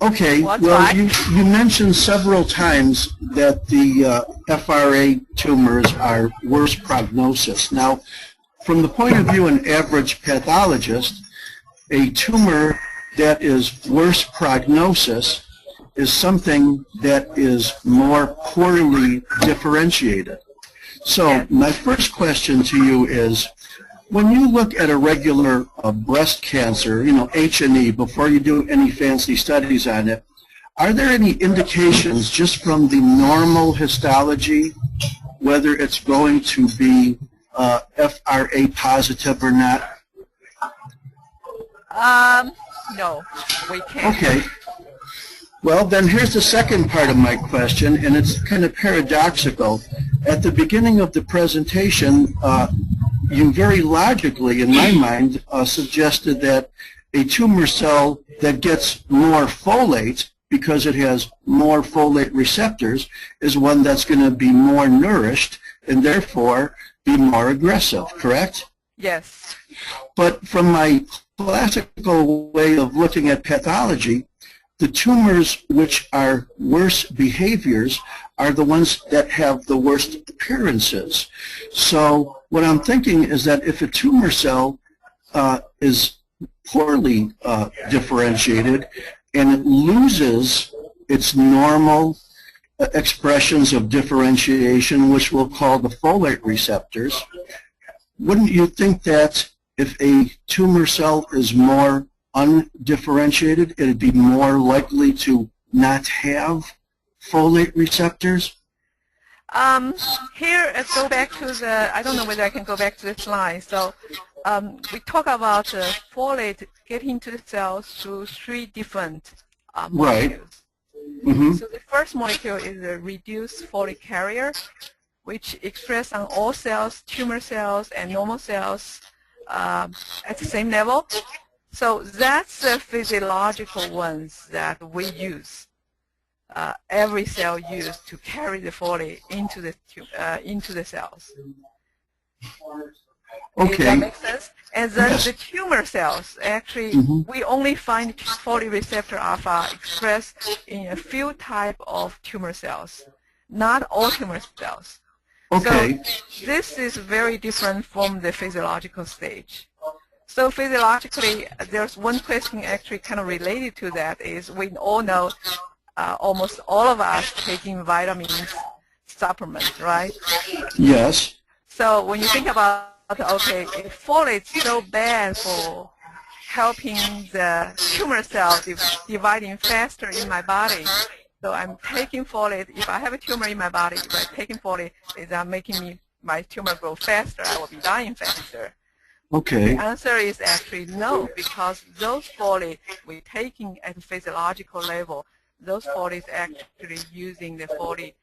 Okay, well, you mentioned several times that the FRA tumors are worse prognosis. Now, from the point of view of an average pathologist, a tumor that is worse prognosis is something that is more poorly differentiated. So my first question to you is, when you look at a regular breast cancer, you know, H&E, before you do any fancy studies on it, are there any indications just from the normal histology whether it's going to be FRA positive or not? No, we can't. Okay. Well, then here's the second part of my question, and it's kind of paradoxical. At the beginning of the presentation, you very logically, in my mind, suggested that a tumor cell that gets more folate because it has more folate receptors is one that's going to be more nourished and therefore be more aggressive, correct? Yes. But from my classical way of looking at pathology, the tumors which are worse behaviors are the ones that have the worst appearances. So what I'm thinking is that if a tumor cell is poorly differentiated and it loses its normal expressions of differentiation, which we'll call the folate receptors, wouldn't you think that if a tumor cell is more undifferentiated, it'd be more likely to not have folate receptors? Here, let's go back to the, I don't know whether I can go back to the slide. So we talk about folate getting to the cells through three different molecules. Mm-hmm. So the first molecule is a reduced folate carrier, which expressed on all cells, tumor cells, and normal cells at the same level. So that's the physiological ones that we use. Every cell used to carry the folate into the cells. Okay. Does that make sense? And then the tumor cells, actually, we only find folate receptor alpha expressed in a few type of tumor cells, not all tumor cells. Okay. So this is very different from the physiological stage. So physiologically, there's one question actually kind of related to that is we all know almost all of us taking vitamins supplements, right? Yes. So when you think about okay, if folate's so bad for helping the tumor cell dividing faster in my body, so I'm taking folate. If I have a tumor in my body, if I'm taking folate, is that making my tumor grow faster? I will be dying faster. Okay. The answer is actually no, because those folate we're taking at a physiological level, those folate actually using the folate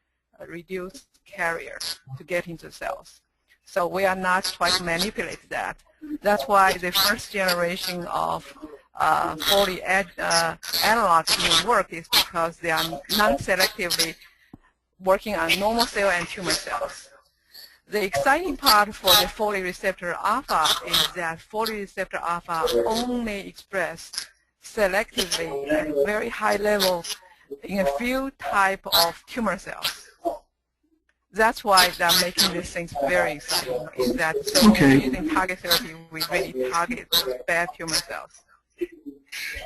reduced carrier to get into cells. So we are not trying to manipulate that. That's why the first generation of folate analogs didn't work, is because they are non-selectively working on normal cell and tumor cells. The exciting part for the folate receptor alpha is that folate receptor alpha only expressed selectively at a very high level in a few type of tumor cells. That's why they're making these things very exciting, is that so using target therapy, we really target bad tumor cells.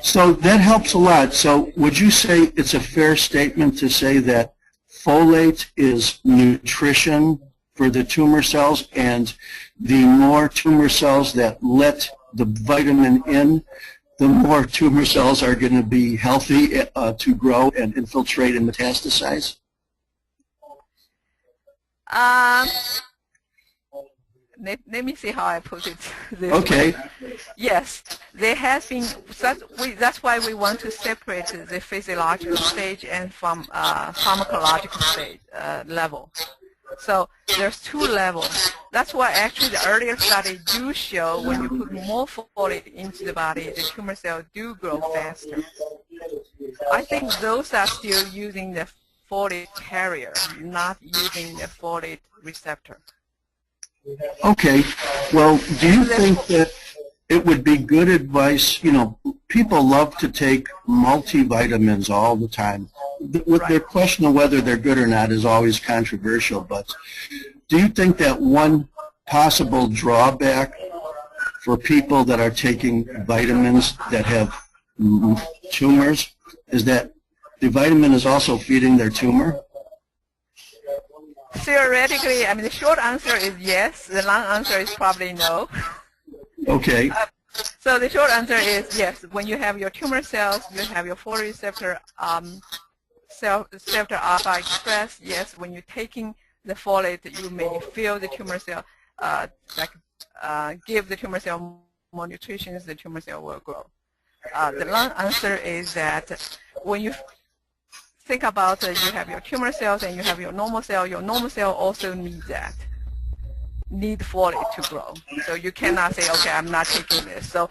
So that helps a lot. So would you say it's a fair statement to say that folate is nutrition for the tumor cells, and the more tumor cells that let the vitamin in, the more tumor cells are going to be healthy to grow and infiltrate and metastasize? Let me see how I put it this okay. way. Yes, there has been, that's why we want to separate the physiological stage and from pharmacological stage level. So there's two levels. That's why actually the earlier study do show when you put more folate into the body, the tumor cells do grow faster. I think those are still using the folate carrier, not using the folate receptor. Okay. Well, do you think that it would be good advice? You know, people love to take multivitamins all the time. Their question of whether they're good or not is always controversial, but do you think that one possible drawback for people that are taking vitamins that have tumors is that the vitamin is also feeding their tumor? Theoretically, I mean, the short answer is yes. The long answer is probably no. Okay. So the short answer is yes. When you have your tumor cells, you have your folate receptor receptor alpha expressed. Yes, when you're taking the folate, you may feel the tumor cell, give the tumor cell more nutrition, the tumor cell will grow. The long answer is that when you think about you have your tumor cells and you have your normal cell also needs that, need folate to grow. So you cannot say, okay, I'm not taking this. So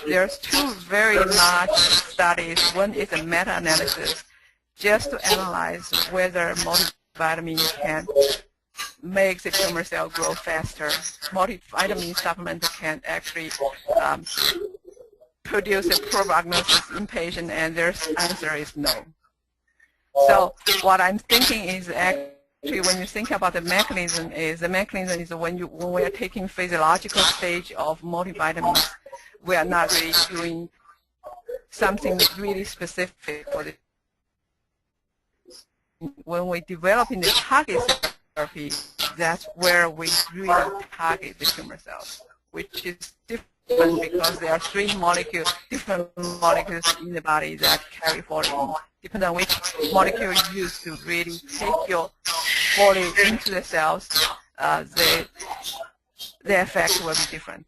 there's two very large studies. One is a meta-analysis just to analyze whether multivitamin can make the tumor cell grow faster. Multivitamin supplement can actually produce a poor prognosis in patient, and their answer is no. So what I'm thinking is actually when you think about the mechanism is when we are taking physiological stage of multivitamins, we are not really doing something really specific for the. When we're developing the target therapy, that's where we really target the tumor cells, which is different because there are different molecules in the body that carry folate. Depending on which molecule you use to really take your folate into the cells, the effect will be different.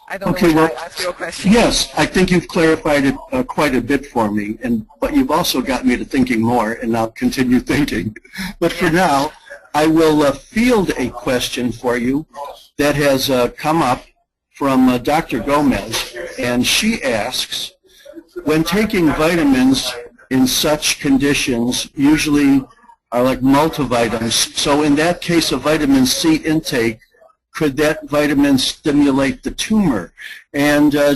I don't know if I answered your question. Yes, I think you've clarified it quite a bit for me, but you've also got me to thinking more, and I'll continue thinking. But for now, I will field a question for you that has come up from Dr. Gomez, and she asks, when taking vitamins in such conditions, usually are like multivitamins, so in that case of vitamin C intake, could that vitamin stimulate the tumor? And I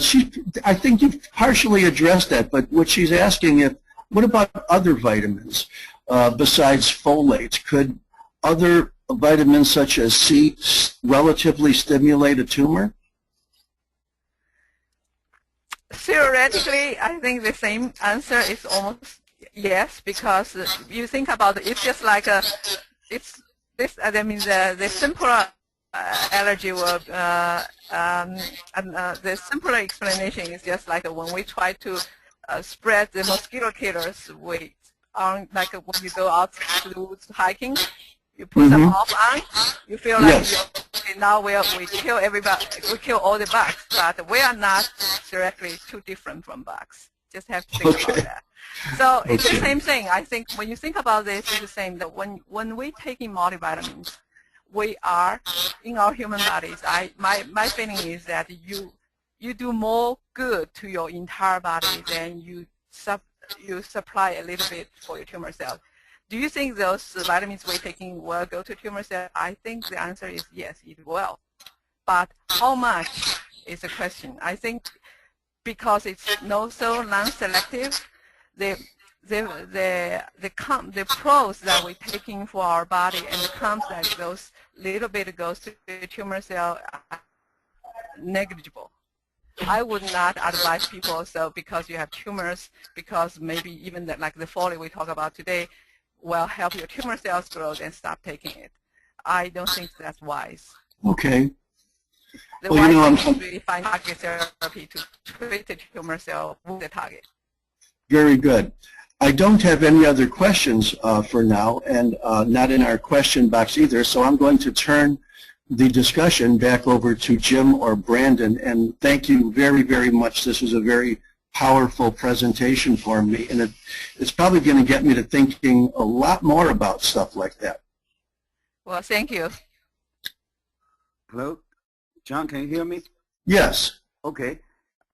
think you've partially addressed that, but what she's asking is, what about other vitamins besides folate? Could other vitamins such as C relatively stimulate a tumor? Theoretically, I think the same answer is almost yes, because you think about it, it's just like the simpler allergy will, the simpler explanation is just like when we try to spread the mosquito killers, we aren't like when you go out to the woods hiking, you put some off on, you feel like okay, now we kill everybody, we kill all the bugs, but we are not directly too different from bugs. Just have to think about that. So it's the same thing. I think when you think about this, it's the same. That when we take in multivitamins, we are in our human bodies. My feeling is that you do more good to your entire body than you supply a little bit for your tumor cells. Do you think those vitamins we're taking will go to tumor cells? I think the answer is yes, it will. But how much is the question. I think because it's not so non-selective, the pros that we're taking for our body and the cons that goes little bit goes to the tumor cell are negligible. I would not advise people, so because you have tumors, because maybe even like the folate we talk about today will help your tumor cells grow, then stop taking it. I don't think that's wise. Okay. The wise thing is really find target therapy to treat the tumor cell with the target. Very good. I don't have any other questions for now, and not in our question box either, so I'm going to turn the discussion back over to Jim or Brandon, and thank you very, very much. This was a very powerful presentation for me, and it's probably going to get me to thinking a lot more about stuff like that. Well, thank you. Hello? John, can you hear me? Yes. Okay.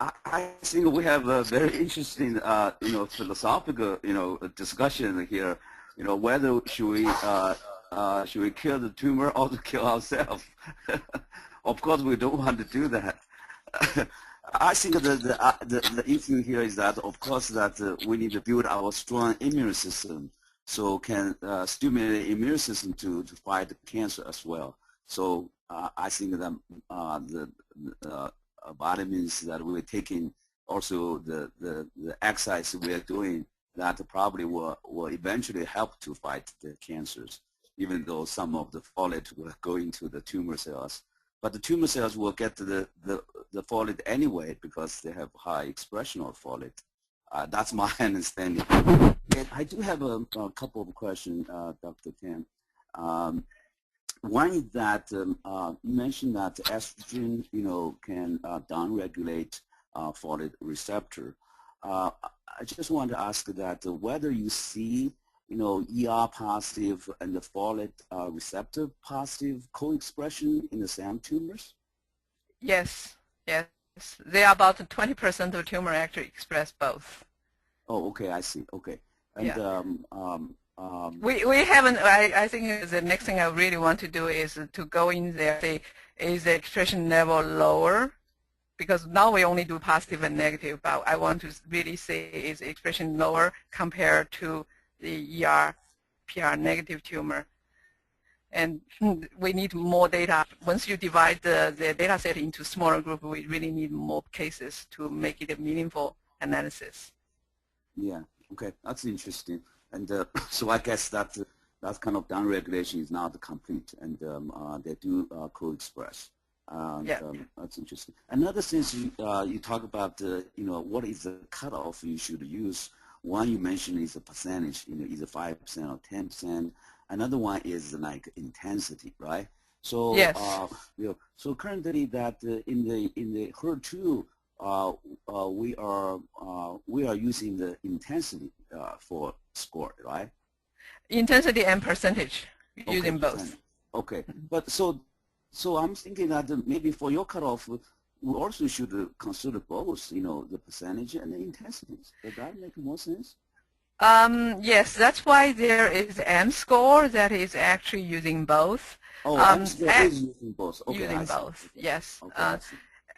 I think we have a very interesting, philosophical, discussion here. Whether should we kill the tumor or to kill ourselves? Of course, we don't want to do that. I think the issue here is that, of course, that we need to build our strong immune system, so can stimulate the immune system to fight cancer as well. So I think that the vitamins that we're taking, also the exercise we are doing, that probably will eventually help to fight the cancers, even though some of the folate will go into the tumor cells. But the tumor cells will get the folate anyway because they have high expression of folate. That's my understanding. And I do have a couple of questions, Dr. Tan. One is that you mentioned that estrogen, can downregulate folate receptor. I just want to ask that whether you see, ER positive and the folate receptor positive co-expression in the same tumors? Yes, yes. They are about 20% of tumor actually express both. Oh, okay, I see. Okay. And yeah. We haven't, I think the next thing I really want to do is to go in there, say, is the expression level lower? Because now we only do positive and negative, but I want to really say is the expression lower compared to the ER, PR negative tumor. And we need more data. Once you divide the data set into smaller groups, we really need more cases to make it a meaningful analysis. Yeah, okay, that's interesting. And so I guess that kind of downregulation is not complete, and they do co-express. Yeah. That's interesting. Another thing you talk about, what is the cutoff you should use. One you mentioned is a percentage, either 5% or 10%. Another one is like intensity, right? So yes. So currently that in the HER2, we are using the intensity for score, right? Intensity and percentage, using both. Okay, but so I'm thinking that maybe for your cutoff, we also should consider both, the percentage and the intensities. Does that make more sense? Yes, that's why there is M-score that is actually using both. Oh, M-score is using both. Okay, using both, okay. Yes. Okay,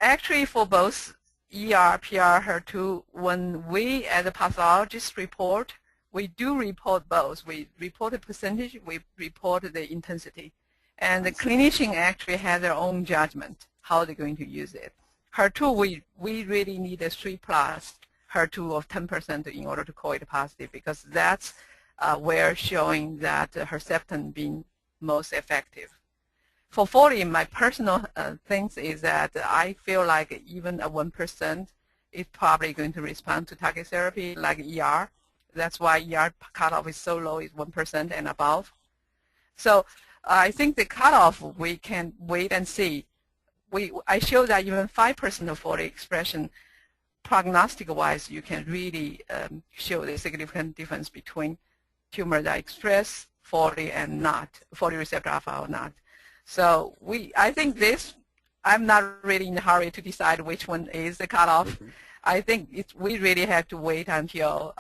actually, for both ER, PR, HER2, when we as a pathologist report, we do report both. We report the percentage, we report the intensity. And the clinician actually has their own judgment how they're going to use it. HER2, we really need a 3+ HER2 of 10% in order to call it positive, because that's where showing that Herceptin being most effective. For folate, my personal things is that I feel like even a 1% is probably going to respond to target therapy like ER. That's why ER cutoff is so low, is 1% and above. So I think the cutoff, we can wait and see. I showed that even 5% of folate expression, prognostic-wise, you can really show the significant difference between tumors that express folate and not, folate receptor alpha or not. So I think this, I'm not really in a hurry to decide which one is the cutoff. I think we really have to wait until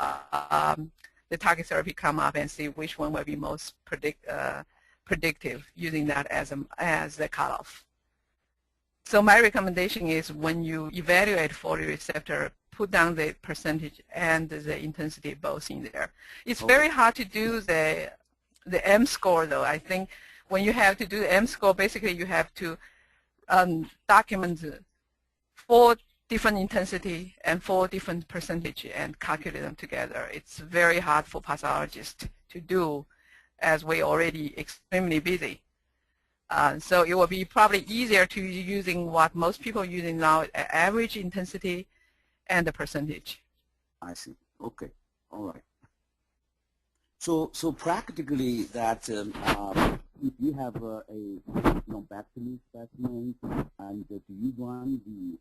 the target therapy come up and see which one will be most predictive, using that as the cutoff. So my recommendation is when you evaluate folate receptor, put down the percentage and the intensity both in there. It's very hard to do the M-score though. I think when you have to do the M-score, basically you have to document 4 different intensity and 4 different percentage and calculate them together. It's very hard for pathologists to do, as we're already extremely busy. So it will be probably easier to using what most people are using now, average intensity and the percentage. I see. Okay. All right. So practically that if you have a lumpectomy specimen, and do you run the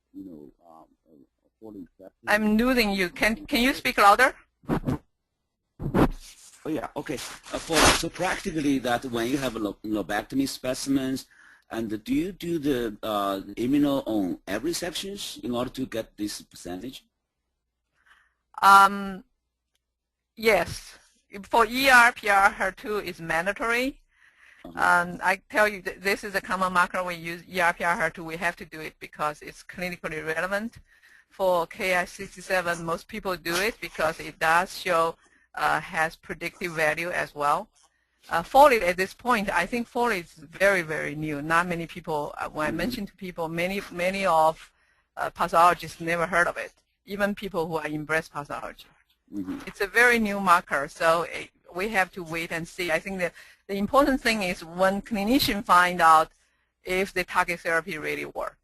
folate receptor? I'm losing you. Can you speak louder? Oh yeah. Okay. So practically that when you have a lumpectomy specimens, and do you do the immuno on every sections in order to get this percentage? Yes. For ER, PR, HER2 is mandatory. I tell you, this is a common marker we use, ER, PR, HER2. We have to do it because it's clinically relevant. For Ki-67, most people do it because it does show, has predictive value as well. Folate at this point, I think folate is very, very new. Not many people, when I mention to people, many of pathologists never heard of it, even people who are in breast pathology. It's a very new marker, so we have to wait and see. I think that the important thing is when clinicians find out if the target therapy really works.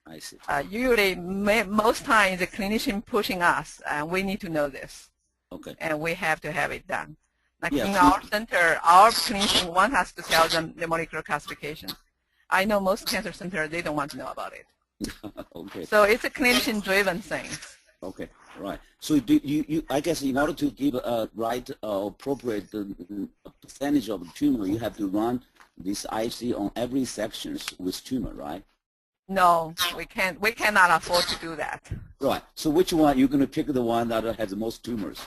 I see. Usually, most times, the clinician pushing us, and we need to know this. Okay. And we have to have it done. Like in our center, our clinician want us to tell them the molecular classification. I know most cancer centers, they don't want to know about it. Okay. So it's a clinician-driven thing. Okay, right. So do you I guess in order to give a right appropriate percentage of the tumor, you have to run this IC on every sections with tumor, right? No, we can't. We cannot afford to do that. Right. So which one you're going to pick the one that has the most tumors?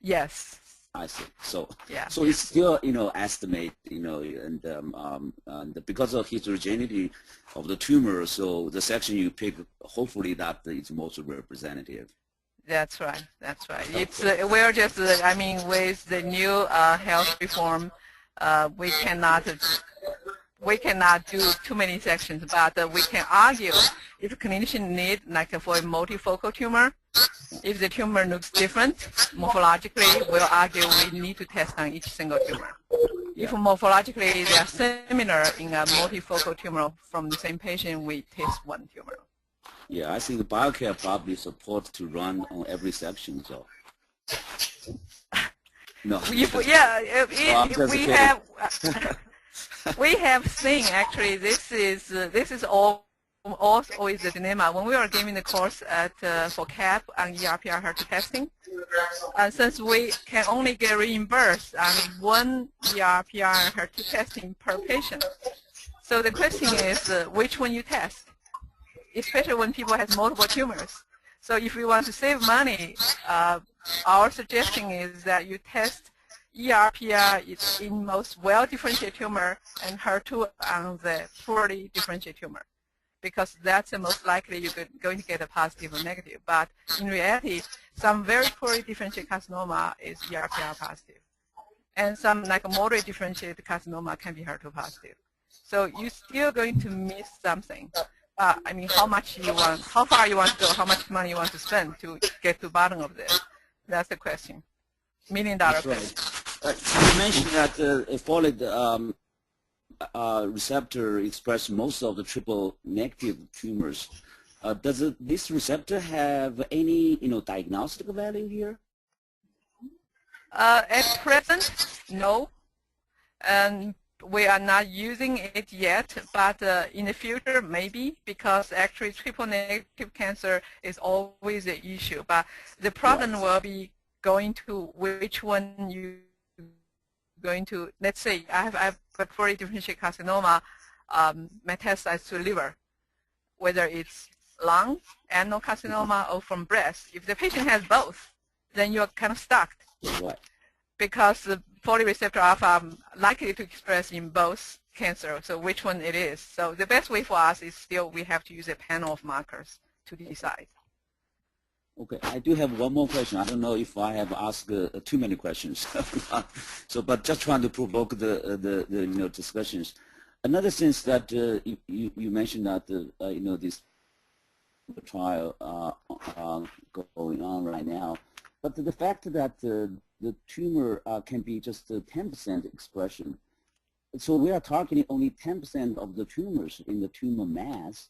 Yes. I see. So yeah. So it's still estimate and because of heterogeneity of the tumor, so the section you pick, hopefully that is most representative. That's right. That's right. It's we're just I mean with the new health reform, we cannot do too many sections, but we can argue if clinicians need, like for a multifocal tumor, if the tumor looks different morphologically, we'll argue we need to test on each single tumor. If morphologically they are similar in a multifocal tumor from the same patient, we test one tumor. Yeah, I think BioCare probably supports to run on every section, so. No. We have seen actually this is always the dilemma when we are giving the course at for CAP on ER/PR HER2 testing. Since we can only get reimbursed on one ER/PR HER2 testing per patient, so the question is which one you test, especially when people have multiple tumors. So if we want to save money, our suggestion is that you test ER/PR is in most well-differentiated tumor and HER2 on the poorly differentiated tumor, because that's the most likely you're going to get a positive or negative. But in reality, some very poorly differentiated carcinoma is ER/PR positive, and some like a moderate differentiated carcinoma can be HER2 positive. So you're still going to miss something. I mean, how much you want, how far you want to go, how much money you want to spend to get to the bottom of this. That's the question. $1 million question. You mentioned that folate receptor express most of the triple negative tumors. Does this receptor have any, diagnostic value here? At present, no. And we are not using it yet, but in the future, maybe, because actually triple negative cancer is always an issue. But the problem will be going to which one you going to, let's say I have folate differentiated carcinoma metastasized to liver, whether it's lung, adenocarcinoma, or from breast. If the patient has both, then you're kind of stuck. Right. Because the folate receptor alpha are likely to express in both cancer, so which one it is. So the best way for us is still we have to use a panel of markers to decide. Okay, I do have one more question. I don't know if I have asked too many questions. So, but just trying to provoke the discussions. Another sense that you mentioned that this trial going on right now, but the fact that the tumor can be just 10% expression. So we are targeting only 10% of the tumors in the tumor mass.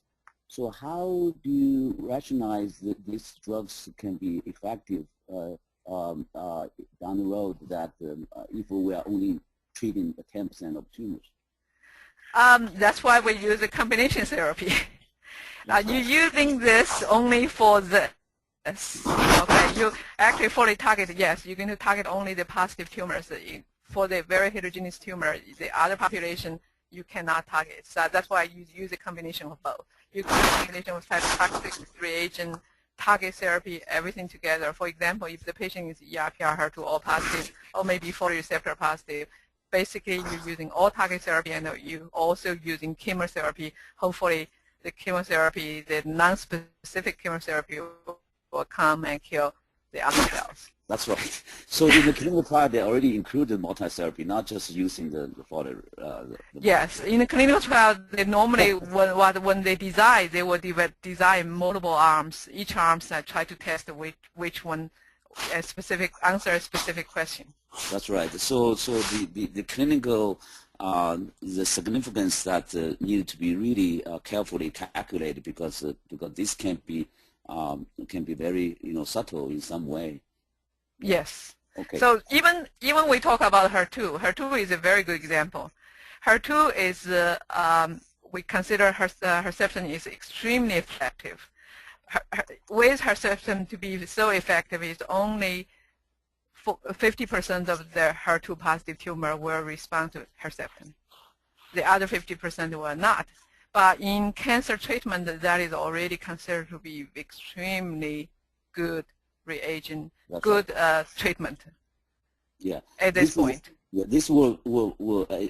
So how do you rationalize that these drugs can be effective down the road that if we are only treating 10% of tumors? That's why we use a combination therapy. You're using this only for this. Okay, you actually fully target, yes, you're going to target only the positive tumors. For the very heterogeneous tumor, the other population, you cannot target. So that's why you use a combination of both. You use a combination of cytotoxic reagent, target therapy, everything together. For example, if the patient is ER/PR HER2 all positive, or maybe folate receptor positive, basically you're using all target therapy, and you're also using chemotherapy. Hopefully the chemotherapy, the non-specific chemotherapy will come and kill the other cells. That's right. So in the clinical trial, they already included multi-therapy, not just using the folate. Yes, in the clinical trial, they normally, when they design, they will design multiple arms. Each arm try to test which one answer a specific question. That's right. So the clinical the significance that needed to be really carefully calculated because this can be very subtle in some way. Yes. Okay. So even we talk about HER2. HER2 is a very good example. HER2 is we consider Herceptin is extremely effective. With Herceptin to be so effective is only 50% of the HER2 positive tumor will respond to Herceptin. The other 50% will not. But in cancer treatment, that is already considered to be extremely good reagent, That's good right. Treatment. Yeah. At this point. This will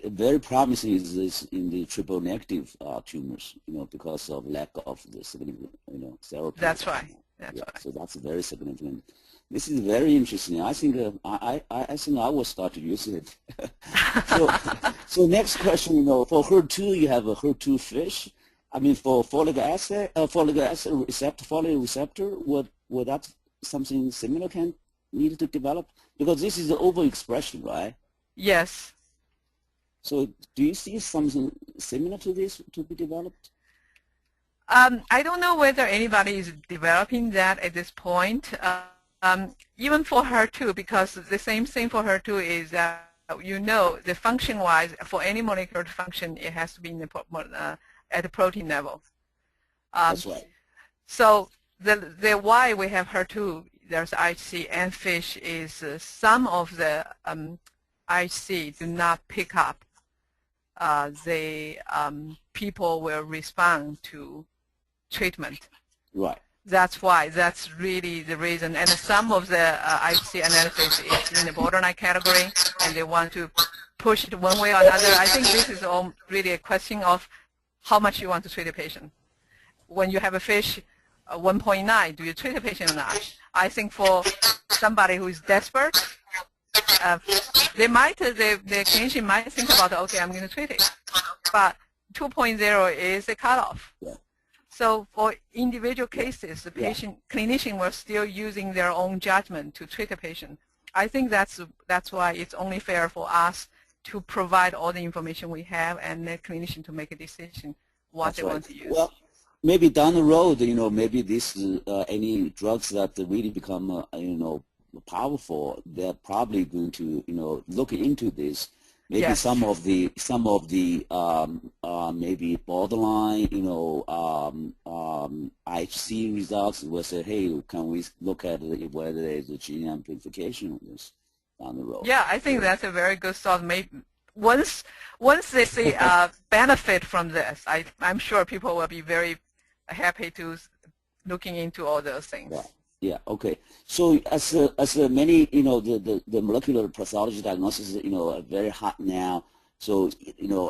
very promising is this in the triple negative tumors, because of lack of the significant, therapy. That's right. That's right. So that's very significant. This is very interesting. I think I think I will start to use it. So next question, for HER2 you have a HER2 fish. I mean, for folate acid receptor, folate receptor, would that something similar can need to develop? Because this is the overexpression, right? Yes. So do you see something similar to this to be developed? I don't know whether anybody is developing that at this point. Even for HER2, because the same thing for HER2 is that, the function-wise, for any molecular to function, it has to be in the, at the protein level. That's right. So the why we have HER2, there's IHC and FISH, is some of the IHC do not pick up. People will respond to treatment. Right. That's why. That's really the reason. And some of the IHC analysis is in the borderline category, and they want to push it one way or another. I think this is all really a question of how much you want to treat a patient. When you have a FISH 1.9, do you treat a patient or not? I think for somebody who is desperate, the clinician might think about, okay, I'm going to treat it. But 2.0 is a cutoff. Yeah. So for individual cases, the clinician will still using their own judgment to treat a patient. I think that's why it's only fair for us to provide all the information we have and the clinician to make a decision what they want to use. Well, maybe down the road, maybe this any drugs that really become, powerful, they're probably going to, look into this. Maybe yes. some of the maybe borderline, IHC results will say, hey, can we look at whether there's a gene amplification on this down the road? Yeah, I think that's a very good thought. Maybe once they see benefit from this, I'm sure people will be very happy to looking into all those things. Yeah. Yeah. Okay. So as many, the molecular pathology diagnosis, are very hot now. So,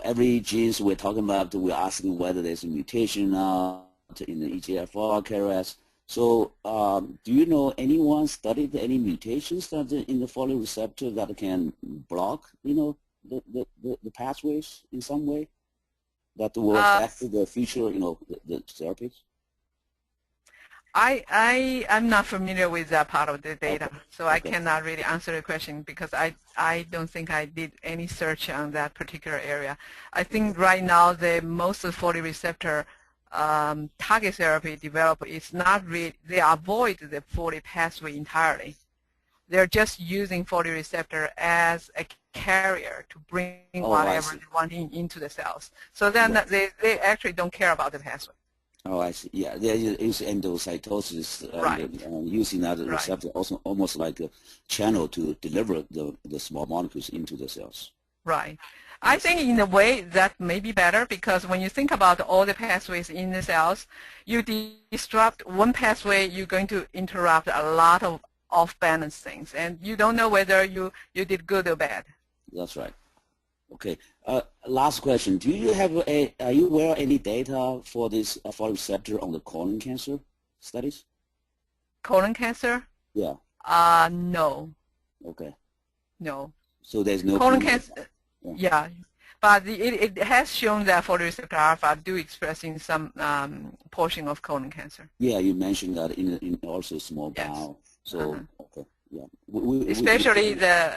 every genes we're talking about, we're asking whether there's a mutation in the EGFR, KRAS. So, do you know anyone studied any mutations that in the folate receptor that can block, the pathways in some way that will affect the future, the therapies? I'm not familiar with that part of the data, okay. so I cannot really answer the question because I don't think I did any search on that particular area. I think right now the most of folate receptor target therapy developed is not really, they avoid the folate pathway entirely. They're just using folate receptor as a carrier to bring whatever they want into the cells. So then they actually don't care about the pathway. Oh, I see. Yeah, there is endocytosis using that receptor also almost like a channel to deliver the small molecules into the cells. Right. I think in a way that may be better because when you think about all the pathways in the cells, you disrupt one pathway, you're going to interrupt a lot of off-balance things, and you don't know whether you did good or bad. That's right. Okay. Last question. Do you have are you aware of any data for this folate receptor on the colon cancer studies? Colon cancer? Yeah. No. Okay. No. So there's no colon cancer. Yeah. But it has shown that folate receptor alpha do express in some portion of colon cancer. Yeah, you mentioned that in also small bowel. So okay. Yeah. Especially the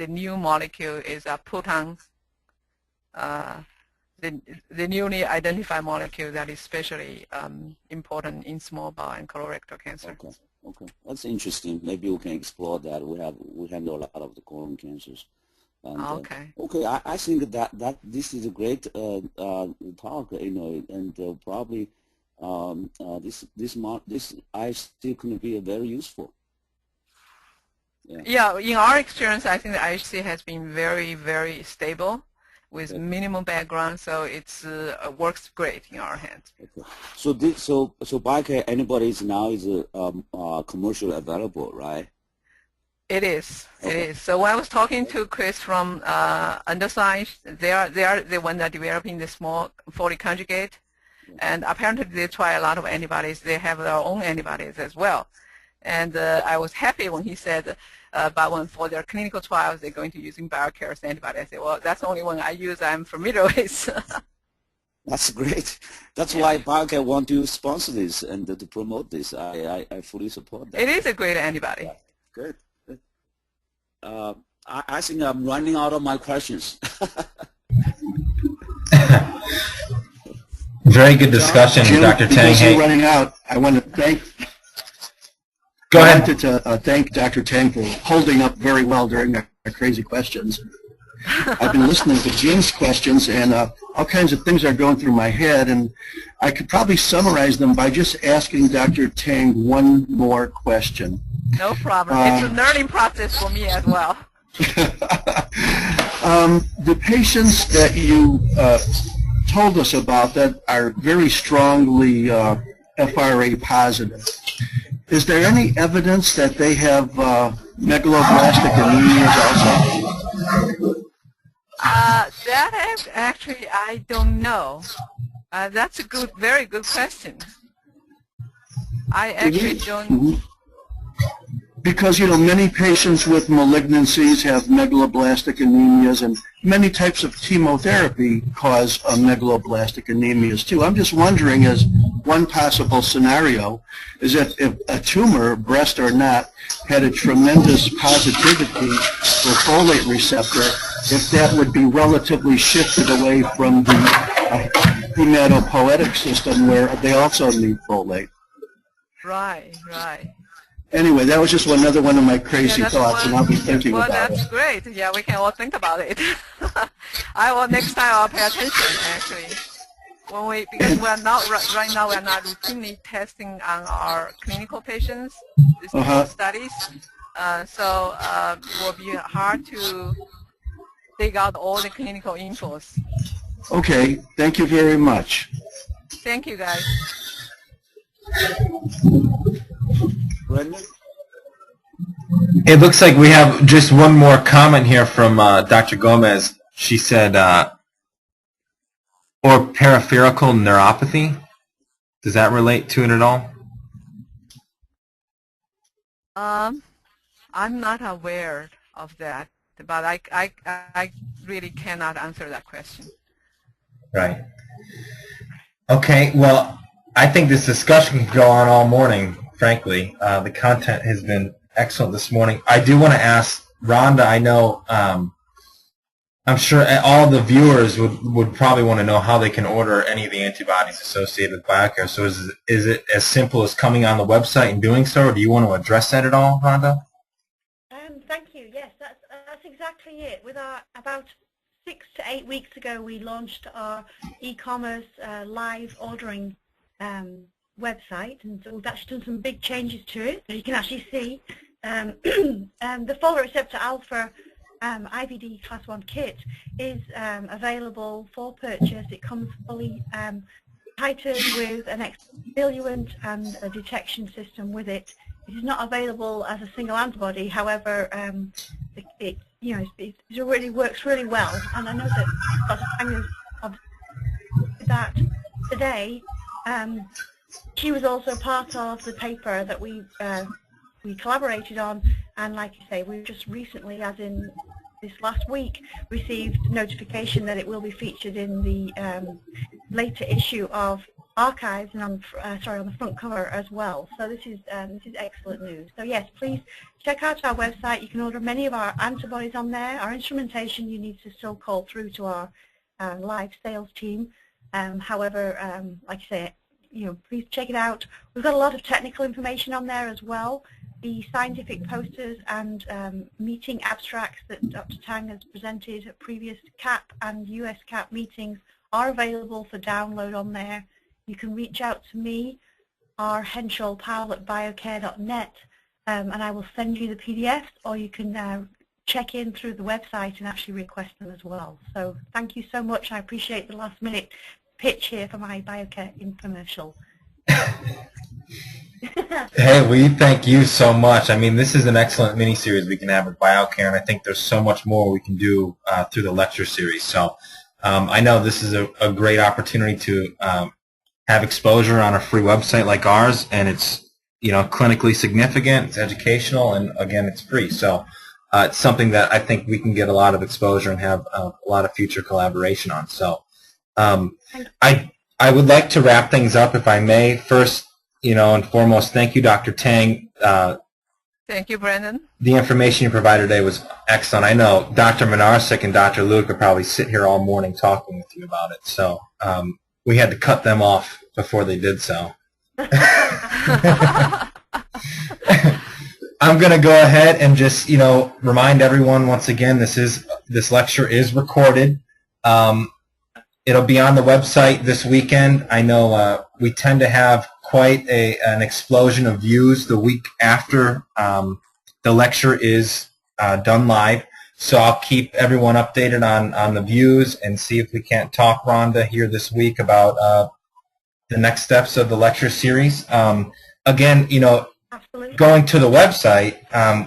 new molecule is a proton, the newly identified molecule that is especially important in small bowel and colorectal cancer. Okay. Okay, that's interesting. Maybe we can explore that. We handle a lot of the colon cancers. And, okay. Okay, I think that this is a great talk, and probably this I still can be very useful. Yeah, in our experience, I think the IHC has been very, very stable with minimal background, so it's works great in our hands. Okay. So BioCare antibodies now is commercially available, right? It is. Okay. It is. So when I was talking to Chris from Underscience, they are the one that are developing the small folate conjugate, and apparently they try a lot of antibodies. They have their own antibodies as well. And I was happy when he said, but for their clinical trials, they're going to using BioCare's antibody. I said, well, that's the only one I use. I'm familiar with. That's great. That's why BioCare want to sponsor this and to promote this. I fully support that. It is a great antibody. Yeah. Good. Good. I think I'm running out of my questions. Very good discussion, Jim, Dr. Tang. Because we're running out, I want to thank. Go ahead. I wanted to thank Dr. Tang for holding up very well during our crazy questions. I've been listening to Jim's questions, and all kinds of things are going through my head, and I could probably summarize them by just asking Dr. Tang one more question. No problem. It's a learning process for me as well. The patients that you told us about that are very strongly FRA positive, is there any evidence that they have megaloblastic anemias also? That actually I don't know. That's a very good question. I actually don't. Because, many patients with malignancies have megaloblastic anemias, and many types of chemotherapy cause megaloblastic anemias too. I'm just wondering, as one possible scenario is that if a tumor, breast or not, had a tremendous positivity for folate receptor, if that would be relatively shifted away from the hematopoietic system where they also need folate. Right, right. Anyway, that was just another one of my crazy thoughts, and I'll be thinking well, about it. Well, that's great. Yeah, we can all think about it. I will next time I'll pay attention actually. Because we're not right now we're not routinely testing on our clinical patients, these studies. So it will be hard to dig out all the clinical infos. Okay, thank you very much. Thank you, guys. Brendan? It looks like we have just one more comment here from Dr. Gomez. She said, or peripheral neuropathy. Does that relate to it at all? I'm not aware of that, but I really cannot answer that question. Right. Okay, well, I think this discussion can go on all morning, frankly. The content has been excellent this morning. I do want to ask Rhonda, I know, I'm sure all the viewers would probably want to know how they can order any of the antibodies associated with BioCare. So is it as simple as coming on the website and doing so, or do you want to address that at all, Rhonda? Thank you. Yes, that's exactly it. With about 6 to 8 weeks ago, we launched our e-commerce live ordering website, and so we've actually done some big changes to it. So you can actually see the Folate Receptor Alpha IVD Class 1 kit is available for purchase. It comes fully titered with an diluent and a detection system with it. It is not available as a single antibody. However, it really works really well. And I know that Dr. Tang has that today. She was also part of the paper that we collaborated on, and like you say, we've just recently, as in this last week, received notification that it will be featured in the later issue of Archives, and on the front cover as well. So this is excellent news. So yes, please check out our website. You can order many of our antibodies on there. Our instrumentation, you need to still call through to our live sales team. However, like I say, please check it out. We've got a lot of technical information on there as well. The scientific posters and meeting abstracts that Dr. Tang has presented at previous CAP and US CAP meetings are available for download on there. You can reach out to me, rhenschel@biocare.net, and I will send you the PDFs, or you can check in through the website and actually request them as well. So thank you so much. I appreciate the last minute pitch here for my BioCare infomercial. Hey, we thank you so much. I mean, this is an excellent mini-series we can have with BioCare, and I think there's so much more we can do through the lecture series. So I know this is a great opportunity to have exposure on a free website like ours, and it's clinically significant, it's educational, and again, it's free. So it's something that I think we can get a lot of exposure and have a lot of future collaboration on. So I would like to wrap things up, if I may. First, and foremost, thank you, Dr. Tang. Thank you, Brandon. The information you provided today was excellent. I know Dr. Minarsik and Dr. Luke could probably sit here all morning talking with you about it. So we had to cut them off before they did so. I'm going to go ahead and just, remind everyone once again, this lecture is recorded. It'll be on the website this weekend. I know we tend to have quite an explosion of views the week after the lecture is done live. So I'll keep everyone updated on the views and see if we can't talk, Rhonda, here this week about the next steps of the lecture series. Again, Absolutely. Going to the website,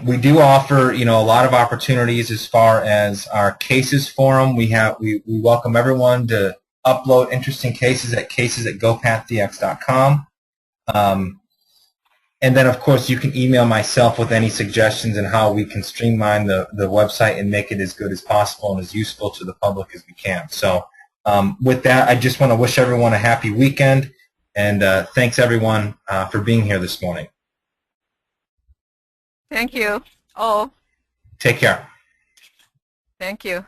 we do offer, a lot of opportunities as far as our cases forum. We welcome everyone to upload interesting cases at cases@gopathdx.com. And then, of course, you can email myself with any suggestions on how we can streamline the website and make it as good as possible and as useful to the public as we can. So with that, I just want to wish everyone a happy weekend. And thanks, everyone, for being here this morning. Thank you. Oh, Take care. thank you.